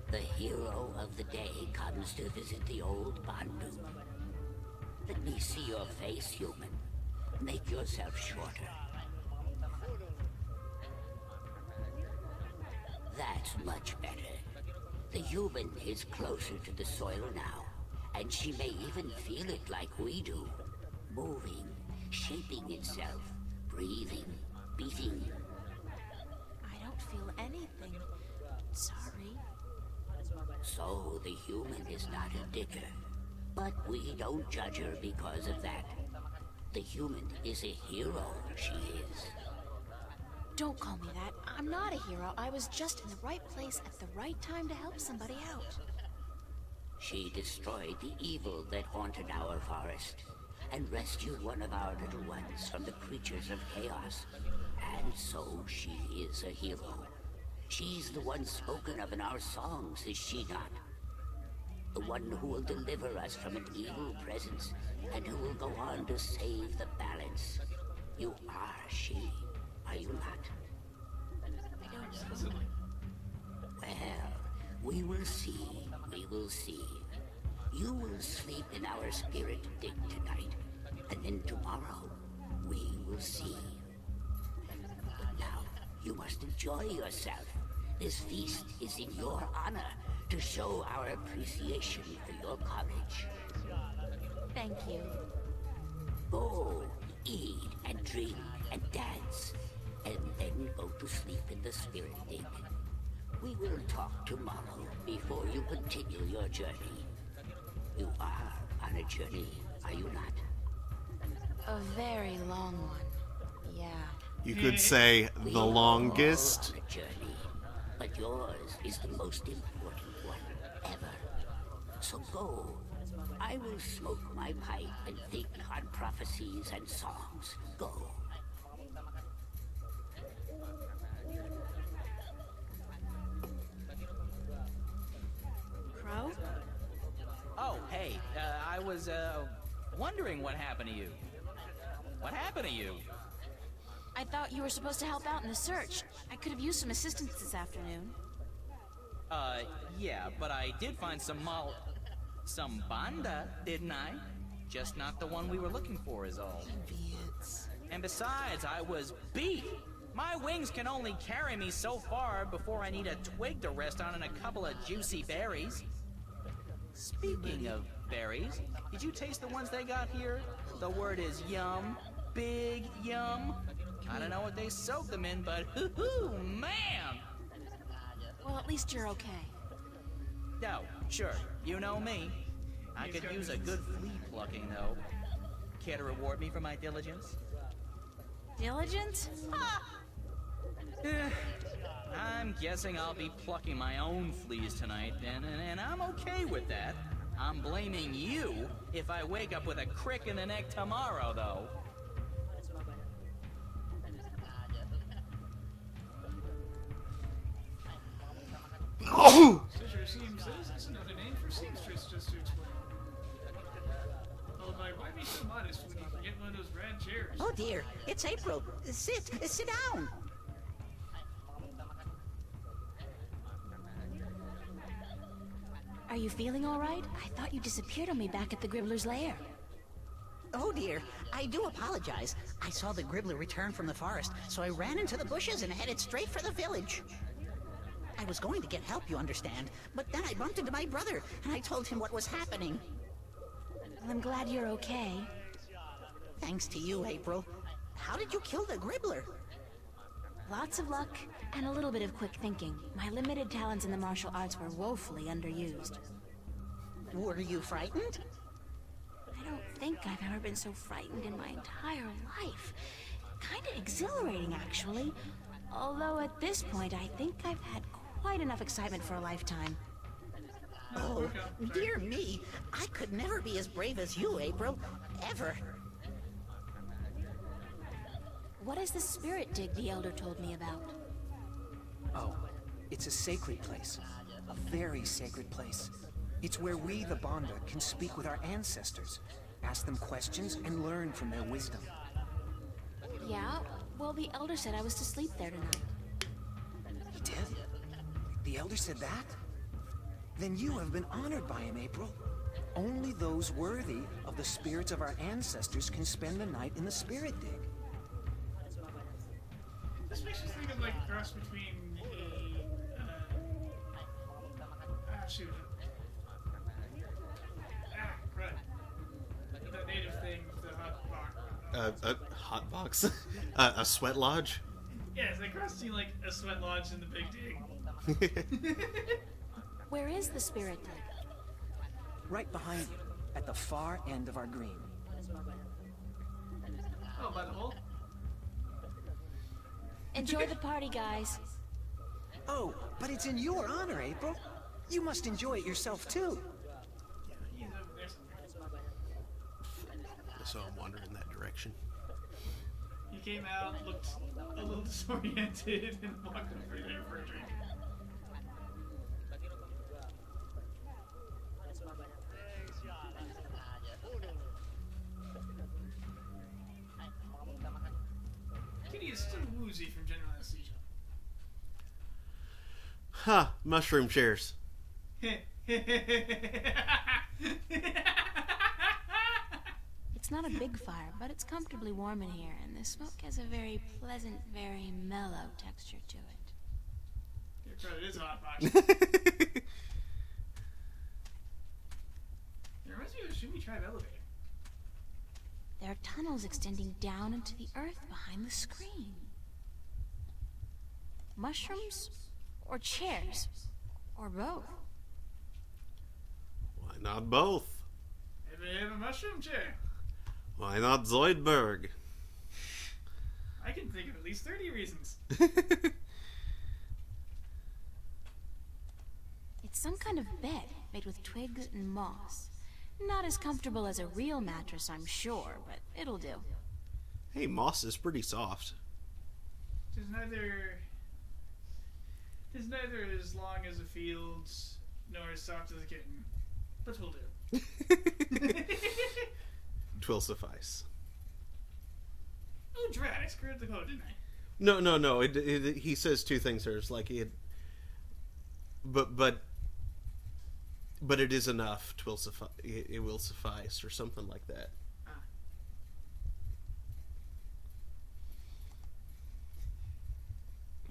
The hero of the day comes to visit the old Bandu. Let me see your face, human. Make yourself shorter. That's much better. The human is closer to the soil now, and she may even feel it like we do. Moving, shaping itself, breathing, beating. I don't feel anything. Sorry. So the human is not a dicker. But we don't judge her because of that. The human is a hero, she is. Don't call me that. I'm not a hero. I was just in the right place at the right time to help somebody out. She destroyed the evil that haunted our forest, and rescued one of our little ones from the creatures of chaos. And so she is a hero. She's the one spoken of in our songs, is she not? The one who will deliver us from an evil presence, and who will go on to save the balance. You are she, are you not? I don't know. Well, we will see, we will see. You will sleep in our spirit dig tonight, and then tomorrow we will see. But now, you must enjoy yourself. This feast is in your honor, to show our appreciation for your courage. Thank you. Go, eat and drink and dance, and then go to sleep in the spirit dig. We will talk tomorrow before you continue your journey. You are on a journey, are you not? A very long one. Yeah. You could say We the are longest. all on a journey, but yours is the most important one ever. So go. I will smoke my pipe and think on prophecies and songs. Go. Crow? Oh, hey, I was, wondering what happened to you. What happened to you? I thought you were supposed to help out in the search. I could have used some assistance this afternoon. Yeah, but I did find some banda, didn't I? Just not the one we were looking for is all. And besides, I was beat. My wings can only carry me so far before I need a twig to rest on and a couple of juicy berries. Speaking of berries, did you taste the ones they got here? The word is yum. Big yum. I don't know what they soak them in, but hoo-hoo, man! Well, at least you're okay. No, sure, you know me. I could use a good flea plucking, though. Care to reward me for my diligence? Diligent? I'm guessing I'll be plucking my own fleas tonight, and I'm okay with that. I'm blaming you if I wake up with a crick in the neck tomorrow, though. Sister seamstress is another name for seamstress, just to explain. Oh, like, why be so modest when you can get one of those rad chairs? Oh dear, it's April. Sit down. Are you feeling all right? I thought you disappeared on me back at the Gribbler's lair. Oh dear, I do apologize. I saw the Gribbler return from the forest, so I ran into the bushes and headed straight for the village. I was going to get help, you understand, but then I bumped into my brother, and I told him what was happening. Well, I'm glad you're okay. Thanks to you, April. How did you kill the Gribbler? Lots of luck and a little bit of quick thinking. My limited talents in the martial arts were woefully underused. Were you frightened? I don't think I've ever been so frightened in my entire life. Kinda exhilarating, actually. Although at this point, I think I've had quite enough excitement for a lifetime. Oh, dear me. I could never be as brave as you, April. Ever. What is the spirit dig the Elder told me about? Oh, it's a sacred place. A very sacred place. It's where we, the Banda, can speak with our ancestors, ask them questions, and learn from their wisdom. Yeah? Well, the Elder said I was to sleep there tonight. He did? The Elder said that? Then you have been honored by him, April. Only those worthy of the spirits of our ancestors can spend the night in the spirit dig. This makes me think of like a cross between shoot. Right. That native thing with the hot box. A hot box? A sweat lodge? Yeah, it's like cross between like a sweat lodge and the big dig. Where is the spirit dig? Right behind you, at the far end of our green. Oh, by the hole? Enjoy the party, guys. Oh, but it's in your honor, April. You must enjoy it yourself, too. He's over there somewhere. So wander in that direction. He came out, looked a little disoriented, and walked over there for a drink. Kitty is still woozy from general anesthesia. Ha! Mushroom chairs. It's not a big fire, but it's comfortably warm in here, and the smoke has a very pleasant, very mellow texture to it. Your credit is a hot box. It reminds me of the Shumi Tribe elevator. There are tunnels extending down into the earth behind the screen. Mushrooms? Or chairs? Or both? Why not both? Maybe they have a mushroom chair. Why not Zoidberg? I can think of at least 30 reasons. It's some kind of bed made with twigs and moss. Not as comfortable as a real mattress, I'm sure, but it'll do. Hey, moss is pretty soft. It's neither as long as a field's, nor as soft as a kitten. But will do. Twill suffice. Oh, drat, I screwed the code, didn't I? No. He says two things there. It's like it... But it is enough. Twill suffice. It will suffice, or something like that.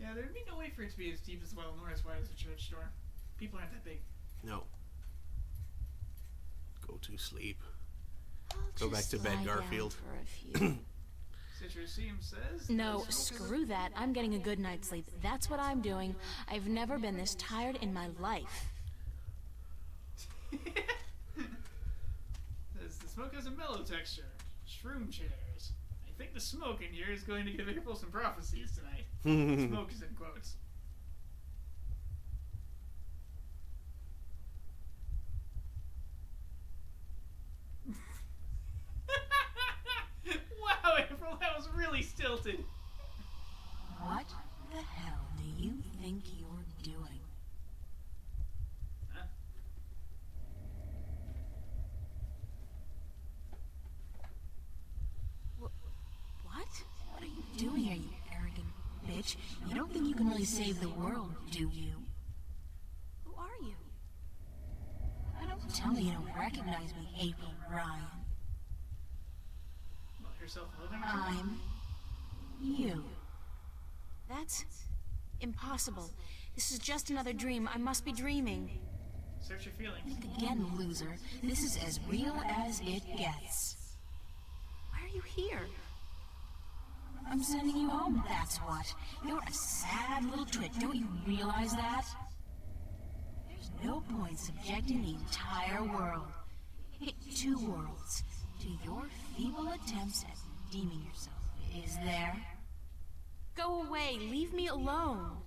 Yeah, there'd be no way for it to be as deep as well, nor as wide as a church door. People aren't that big. No. Go to sleep. I'll Go back to bed, lie Garfield. down for a few. Citrusseum says... No, screw that. I'm getting a good night's sleep. That's what I'm doing. I've never been this tired in my life. Says the smoke has a mellow texture. Shroom chairs. I think the smoke in here is going to give April some prophecies tonight. Smoke is in quotes. Wow, April, that was really stilted. What the hell do you think you're doing? Huh? What? What are you doing here, you arrogant bitch? You don't think you can really save the world, do you? Who are you? Don't tell me you don't recognize me, April Ryan. I'm you. That's impossible. This is just another dream. I must be dreaming. Search your feelings. Think again, loser. This is as real as it gets. Why are you here? I'm sending you home, that's what. You're a sad little twit. Don't you realize that? There's no point subjecting the entire world, two worlds, to your feeble attempts at redeeming yourself. Is there? Go away. Leave me alone.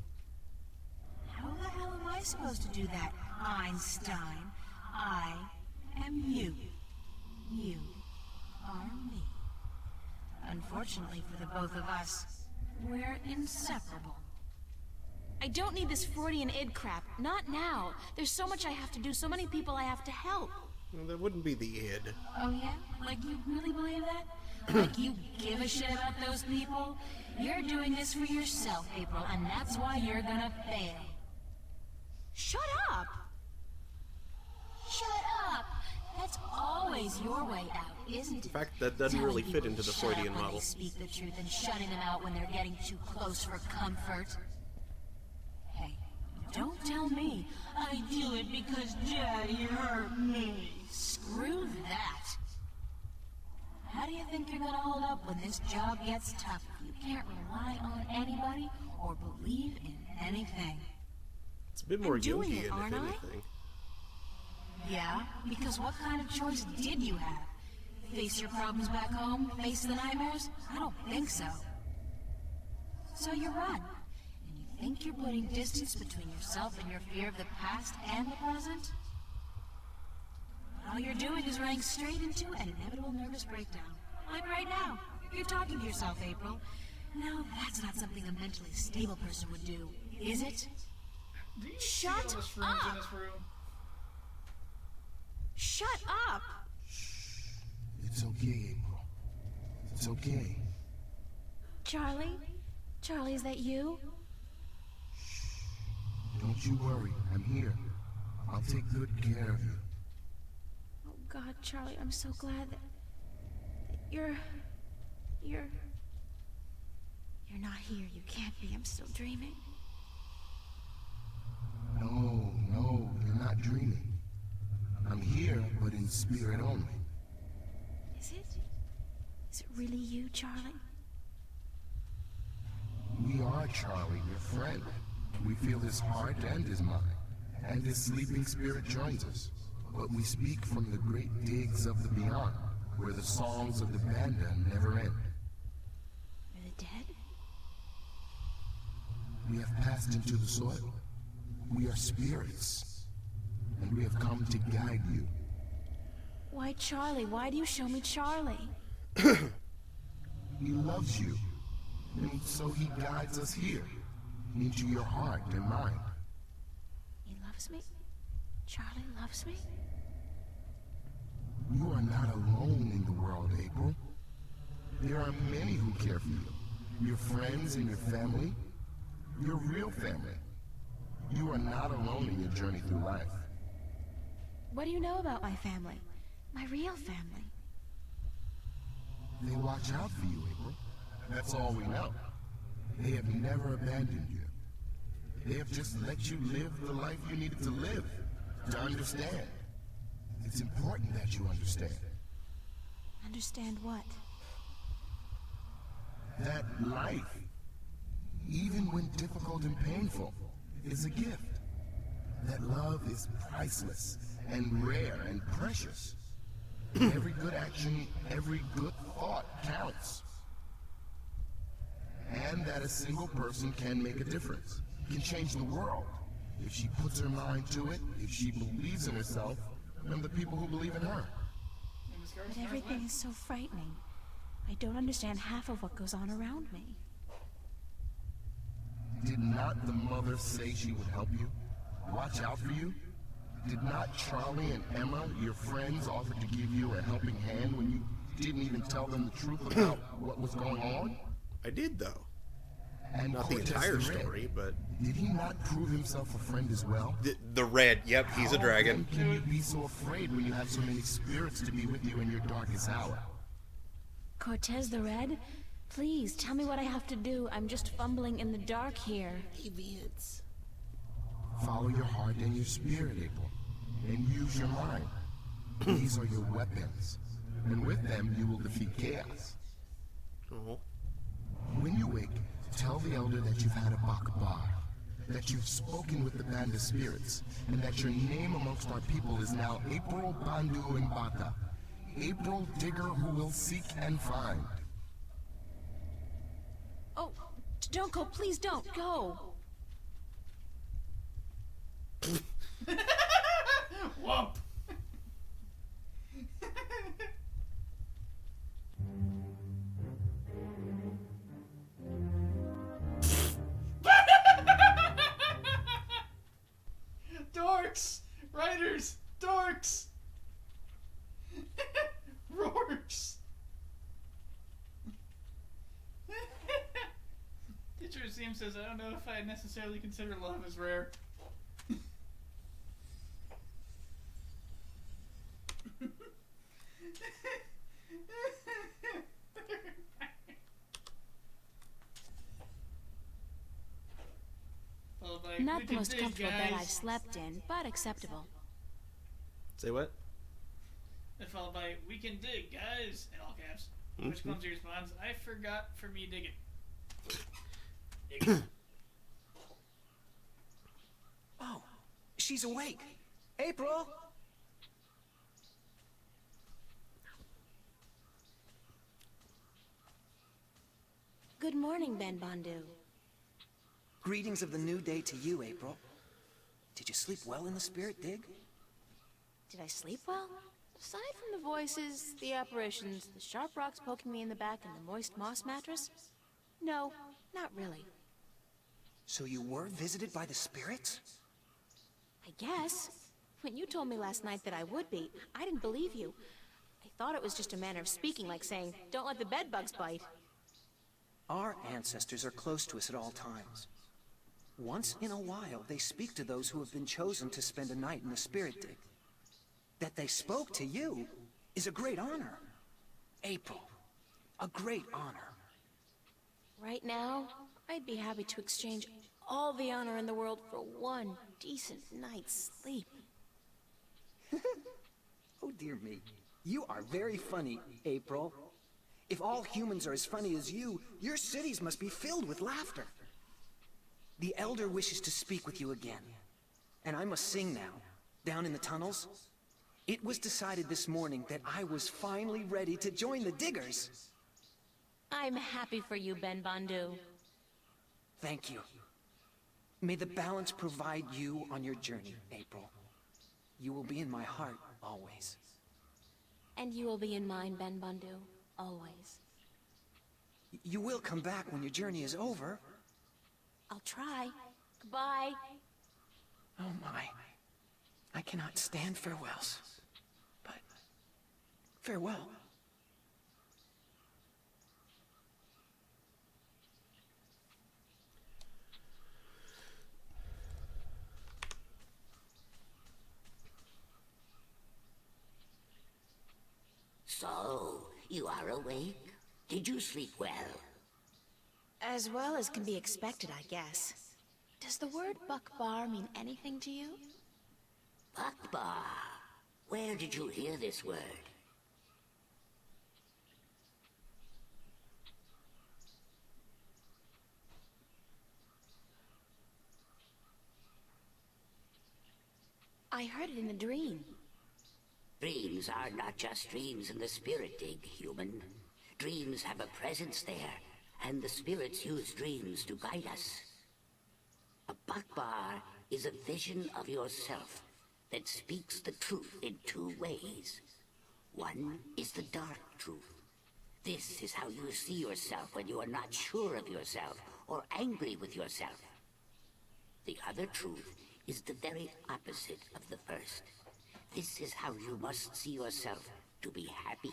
How the hell am I supposed to do that, Einstein? I am you. You are me. Unfortunately for the both of us, we're inseparable. I don't need this Freudian id crap. Not now. There's so much I have to do, so many people I have to help. Well, that wouldn't be the id. Oh yeah? Like you really believe that? Like you give a shit about those people? You're doing this for yourself, April, and that's why you're gonna fail. Shut up! Shut up! That's always your way out, isn't it? In fact, that doesn't really fit into the Freudian model. When they speak the truth and shutting them out when they're getting too close for comfort. Hey, don't tell me I do it because Daddy hurt me. Screw that. How do you think you're gonna hold up when this job gets tough if you can't rely on anybody or believe in anything? It's a bit more I'm doing Jungian, it, aren't if I? anything. Yeah, because what kind of choice did you have? Face your problems back home? Face the nightmares? I don't think so. So you run. And you think you're putting distance between yourself and your fear of the past and the present? All you're doing is running straight into an inevitable nervous breakdown. Like right now. You're talking to yourself, April. Now, that's not something a mentally stable person would do, is it? Do you Shut see all the shrooms up! in this room? Shut up! It's okay, April. It's okay. Charlie? Charlie, is that you? Don't you worry. I'm here. I'll take good care of you. Oh, God, Charlie, I'm so glad that... You're not here. You can't be. I'm still dreaming. No, you're not dreaming. I'm here, but in spirit only. Is it? Is it really you, Charlie? We are Charlie, your friend. We feel his heart and his mind, and his sleeping spirit joins us. But we speak from the great digs of the beyond, where the songs of the banda never end. Are the dead? We have passed into the soil. We are spirits, and we have come to guide you. Why, Charlie? Why do you show me Charlie? He loves you, and so he guides us here, into your heart and mind. He loves me? Charlie loves me? You are not alone in the world, April. There are many who care for you. Your friends and your family. Your real family. You are not alone in your journey through life. What do you know about my family? My real family? They watch out for you, April. That's all we know. They have never abandoned you. They have just let you live the life you needed to live, to understand. It's important that you understand. Understand what? That life, even when difficult and painful, is a gift. That love is priceless and rare and precious. Every good action, every good thought counts. And that a single person can make a difference, can change the world, if she puts her mind to it, if she believes in herself, and the people who believe in her. But everything is so frightening. I don't understand half of what goes on around me. Did not the mother say she would help you? Watch out for you? Did not Charlie and Emma, your friends, offer to give you a helping hand when you didn't even tell them the truth about what was going on? I did, though. And not the Cortez entire the Red, story, but... Did he not prove himself a friend as well? The Red, yep, he's a dragon. How can you be so afraid when you have so many spirits to be with you in your darkest hour? Cortez the Red? Please, tell me what I have to do. I'm just fumbling in the dark here. Hey, Vince. Follow your heart and your spirit, April, and use your mind. These are your weapons, and with them you will defeat chaos. Oh. When you wake, tell the elder that you've had a bakbar, that you've spoken with the band of spirits, and that your name amongst our people is now April Bandu Mbata, April Digger who will seek and find. Oh, don't go, please don't, go! Whoop! Dorks! Writers! Dorks! Rorks! Teacher Seam says, I don't know if I necessarily consider love as rare. Well, like, Not we the can most dig, comfortable bed guys. I've slept in, but acceptable. Say what? Followed by, we can dig, guys, in all caps. Which Clumsy responds, I forgot for me digging. Digging. Oh, she's awake. April! Good morning, Ben Bondu. Greetings of the new day to you, April. Did you sleep well in the spirit dig? Did I sleep well? Aside from the voices, the apparitions, the sharp rocks poking me in the back, and the moist moss mattress, no, not really. So you were visited by the spirits? I guess. When you told me last night that I would be, I didn't believe you. I thought it was just a manner of speaking, like saying, don't let the bedbugs bite. Our ancestors are close to us at all times. Once in a while, they speak to those who have been chosen to spend a night in the spirit dig. That they spoke to you is a great honor. April, a great honor. Right now, I'd be happy to exchange all the honor in the world for one decent night's sleep. Oh dear me. You are very funny, April. If all humans are as funny as you, your cities must be filled with laughter. The Elder wishes to speak with you again. And I must sing now, down in the tunnels. It was decided this morning that I was finally ready to join the diggers. I'm happy for you, Ben Bandu. Thank you. May the balance provide you on your journey, April. You will be in my heart always. And you will be in mine, Ben Bandu, always. You will come back when your journey is over. I'll try. Goodbye. Oh my. I cannot stand farewells. But farewell. So, you are awake? Did you sleep well? As well as can be expected, I guess. Does the word Bakbar mean anything to you? Akbar. Where did you hear this word? I heard it in a dream. Dreams are not just dreams in the spirit dig, human. Dreams have a presence there, and the spirits use dreams to guide us. A Bakbar is a vision of yourself that speaks the truth in two ways. One is the dark truth. This is how you see yourself when you are not sure of yourself or angry with yourself. The other truth is the very opposite of the first. This is how you must see yourself to be happy.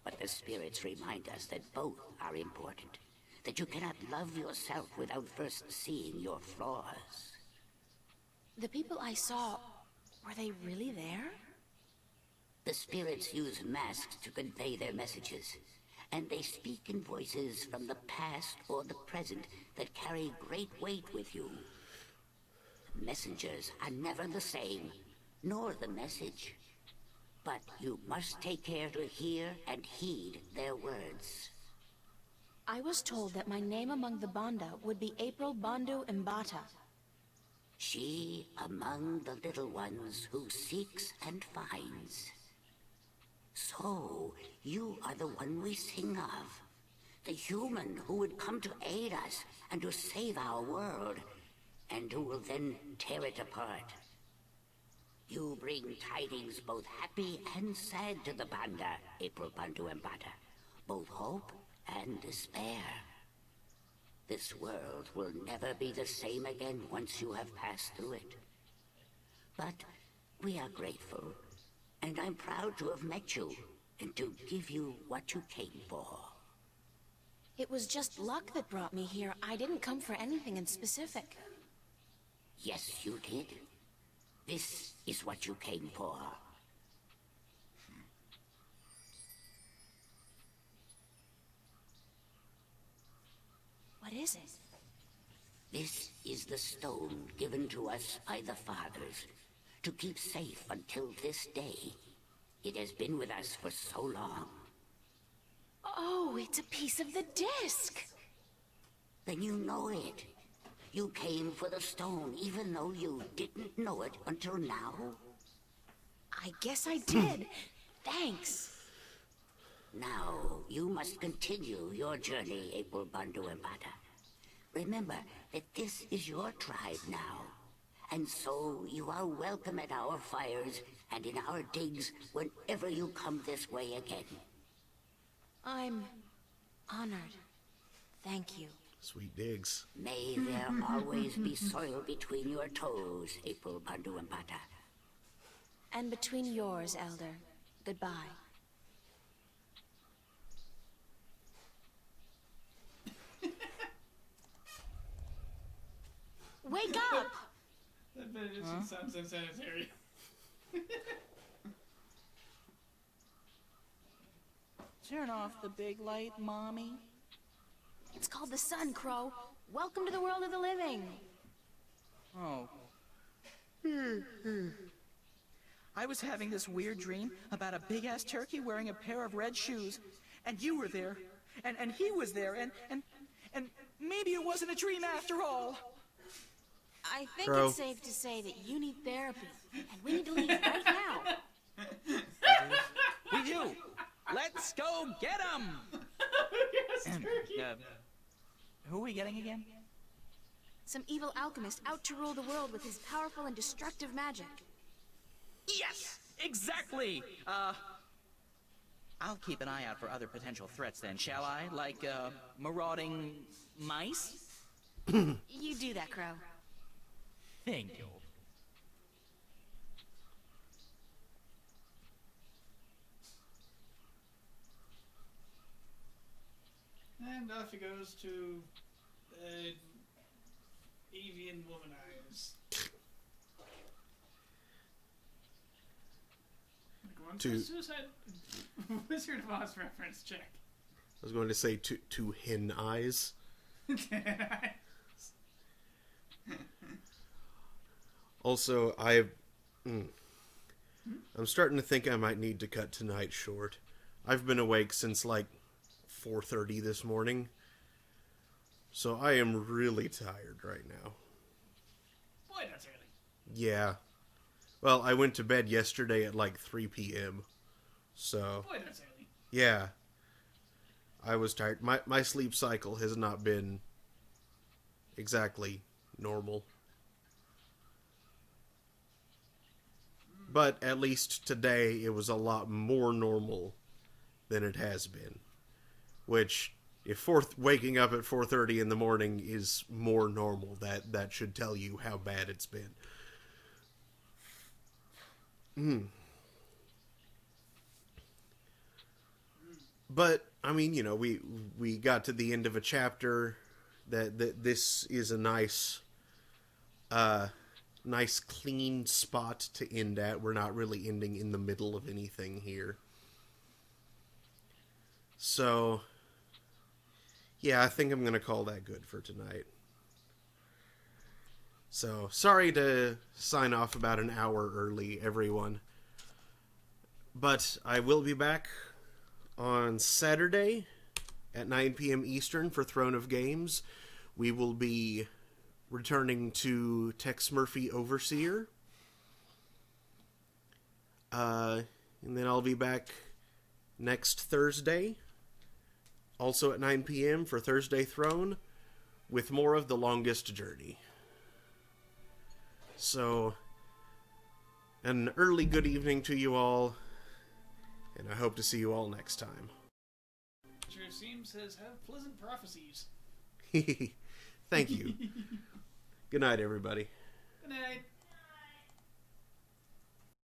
But the spirits remind us that both are important. That you cannot love yourself without first seeing your flaws. The people I saw, were they really there? The spirits use masks to convey their messages, and they speak in voices from the past or the present that carry great weight with you. Messengers are never the same, nor the message. But you must take care to hear and heed their words. I was told that my name among the Banda would be April Bandu Mbata. She among the little ones who seeks and finds. So, you are the one we sing of. The human who would come to aid us and to save our world, and who will then tear it apart. You bring tidings both happy and sad to the Banda, April Bandu Mbata. Both hope and despair. This world will never be the same again once you have passed through it. But we are grateful, and I'm proud to have met you, and to give you what you came for. It was just luck that brought me here. I didn't come for anything in specific. Yes, you did. This is what you came for. What is it? This is the stone given to us by the fathers to keep safe until this day. It has been with us for so long. Oh, it's a piece of the disc! Then you know it. You came for the stone, even though you didn't know it until now. I guess I did. Thanks. Now, you must continue your journey, April Bandu Mbata. Remember that this is your tribe now. And so you are welcome at our fires and in our digs whenever you come this way again. I'm honored. Thank you. Sweet digs. May there always be soil between your toes, April Panduampata. And between yours, Elder. Goodbye. Wake up! That benediction sounds unsanitary. Turn off the big light, Mommy. It's called the sun, Crow. Welcome to the world of the living. Oh. I was having this weird dream about a big-ass turkey wearing a pair of red shoes, and you were there, and he was there, and maybe it wasn't a dream after all. I think Crow. it's safe to say that you need therapy, and we need to leave right now. We do. Let's go get him. Who are we getting again? Some evil alchemist out to rule the world with his powerful and destructive magic. Yes, exactly. I'll keep an eye out for other potential threats then, shall I? Like, marauding mice? You do that, Crow. Thank you. And off he goes to avian woman eyes. To Suicide Wizard of Oz reference check. I was going to say to hen eyes. Also, I'm starting to think I might need to cut tonight short. I've been awake since like 4:30 this morning, so I am really tired right now. Boy, that's early. Yeah. Well, I went to bed yesterday at like 3 p.m. So, Boy, that's early. yeah. I was tired. My sleep cycle has not been exactly normal. But at least today it was a lot more normal than it has been. Which, if waking up at 4:30 in the morning is more normal, that should tell you how bad it's been. But I mean, you know, we got to the end of a chapter. That this is a nice clean spot to end at. We're not really ending in the middle of anything here. So, yeah, I think I'm going to call that good for tonight. So, sorry to sign off about an hour early, everyone. But I will be back on Saturday at 9 p.m. Eastern for Throne of Games. We will be returning to Tex Murphy Overseer. And then I'll be back next Thursday, also at 9 p.m. for Thursday Throne, with more of The Longest Journey. So, an early good evening to you all, and I hope to see you all next time. Sure seems says have pleasant prophecies. Thank you. Good night, everybody. Good night.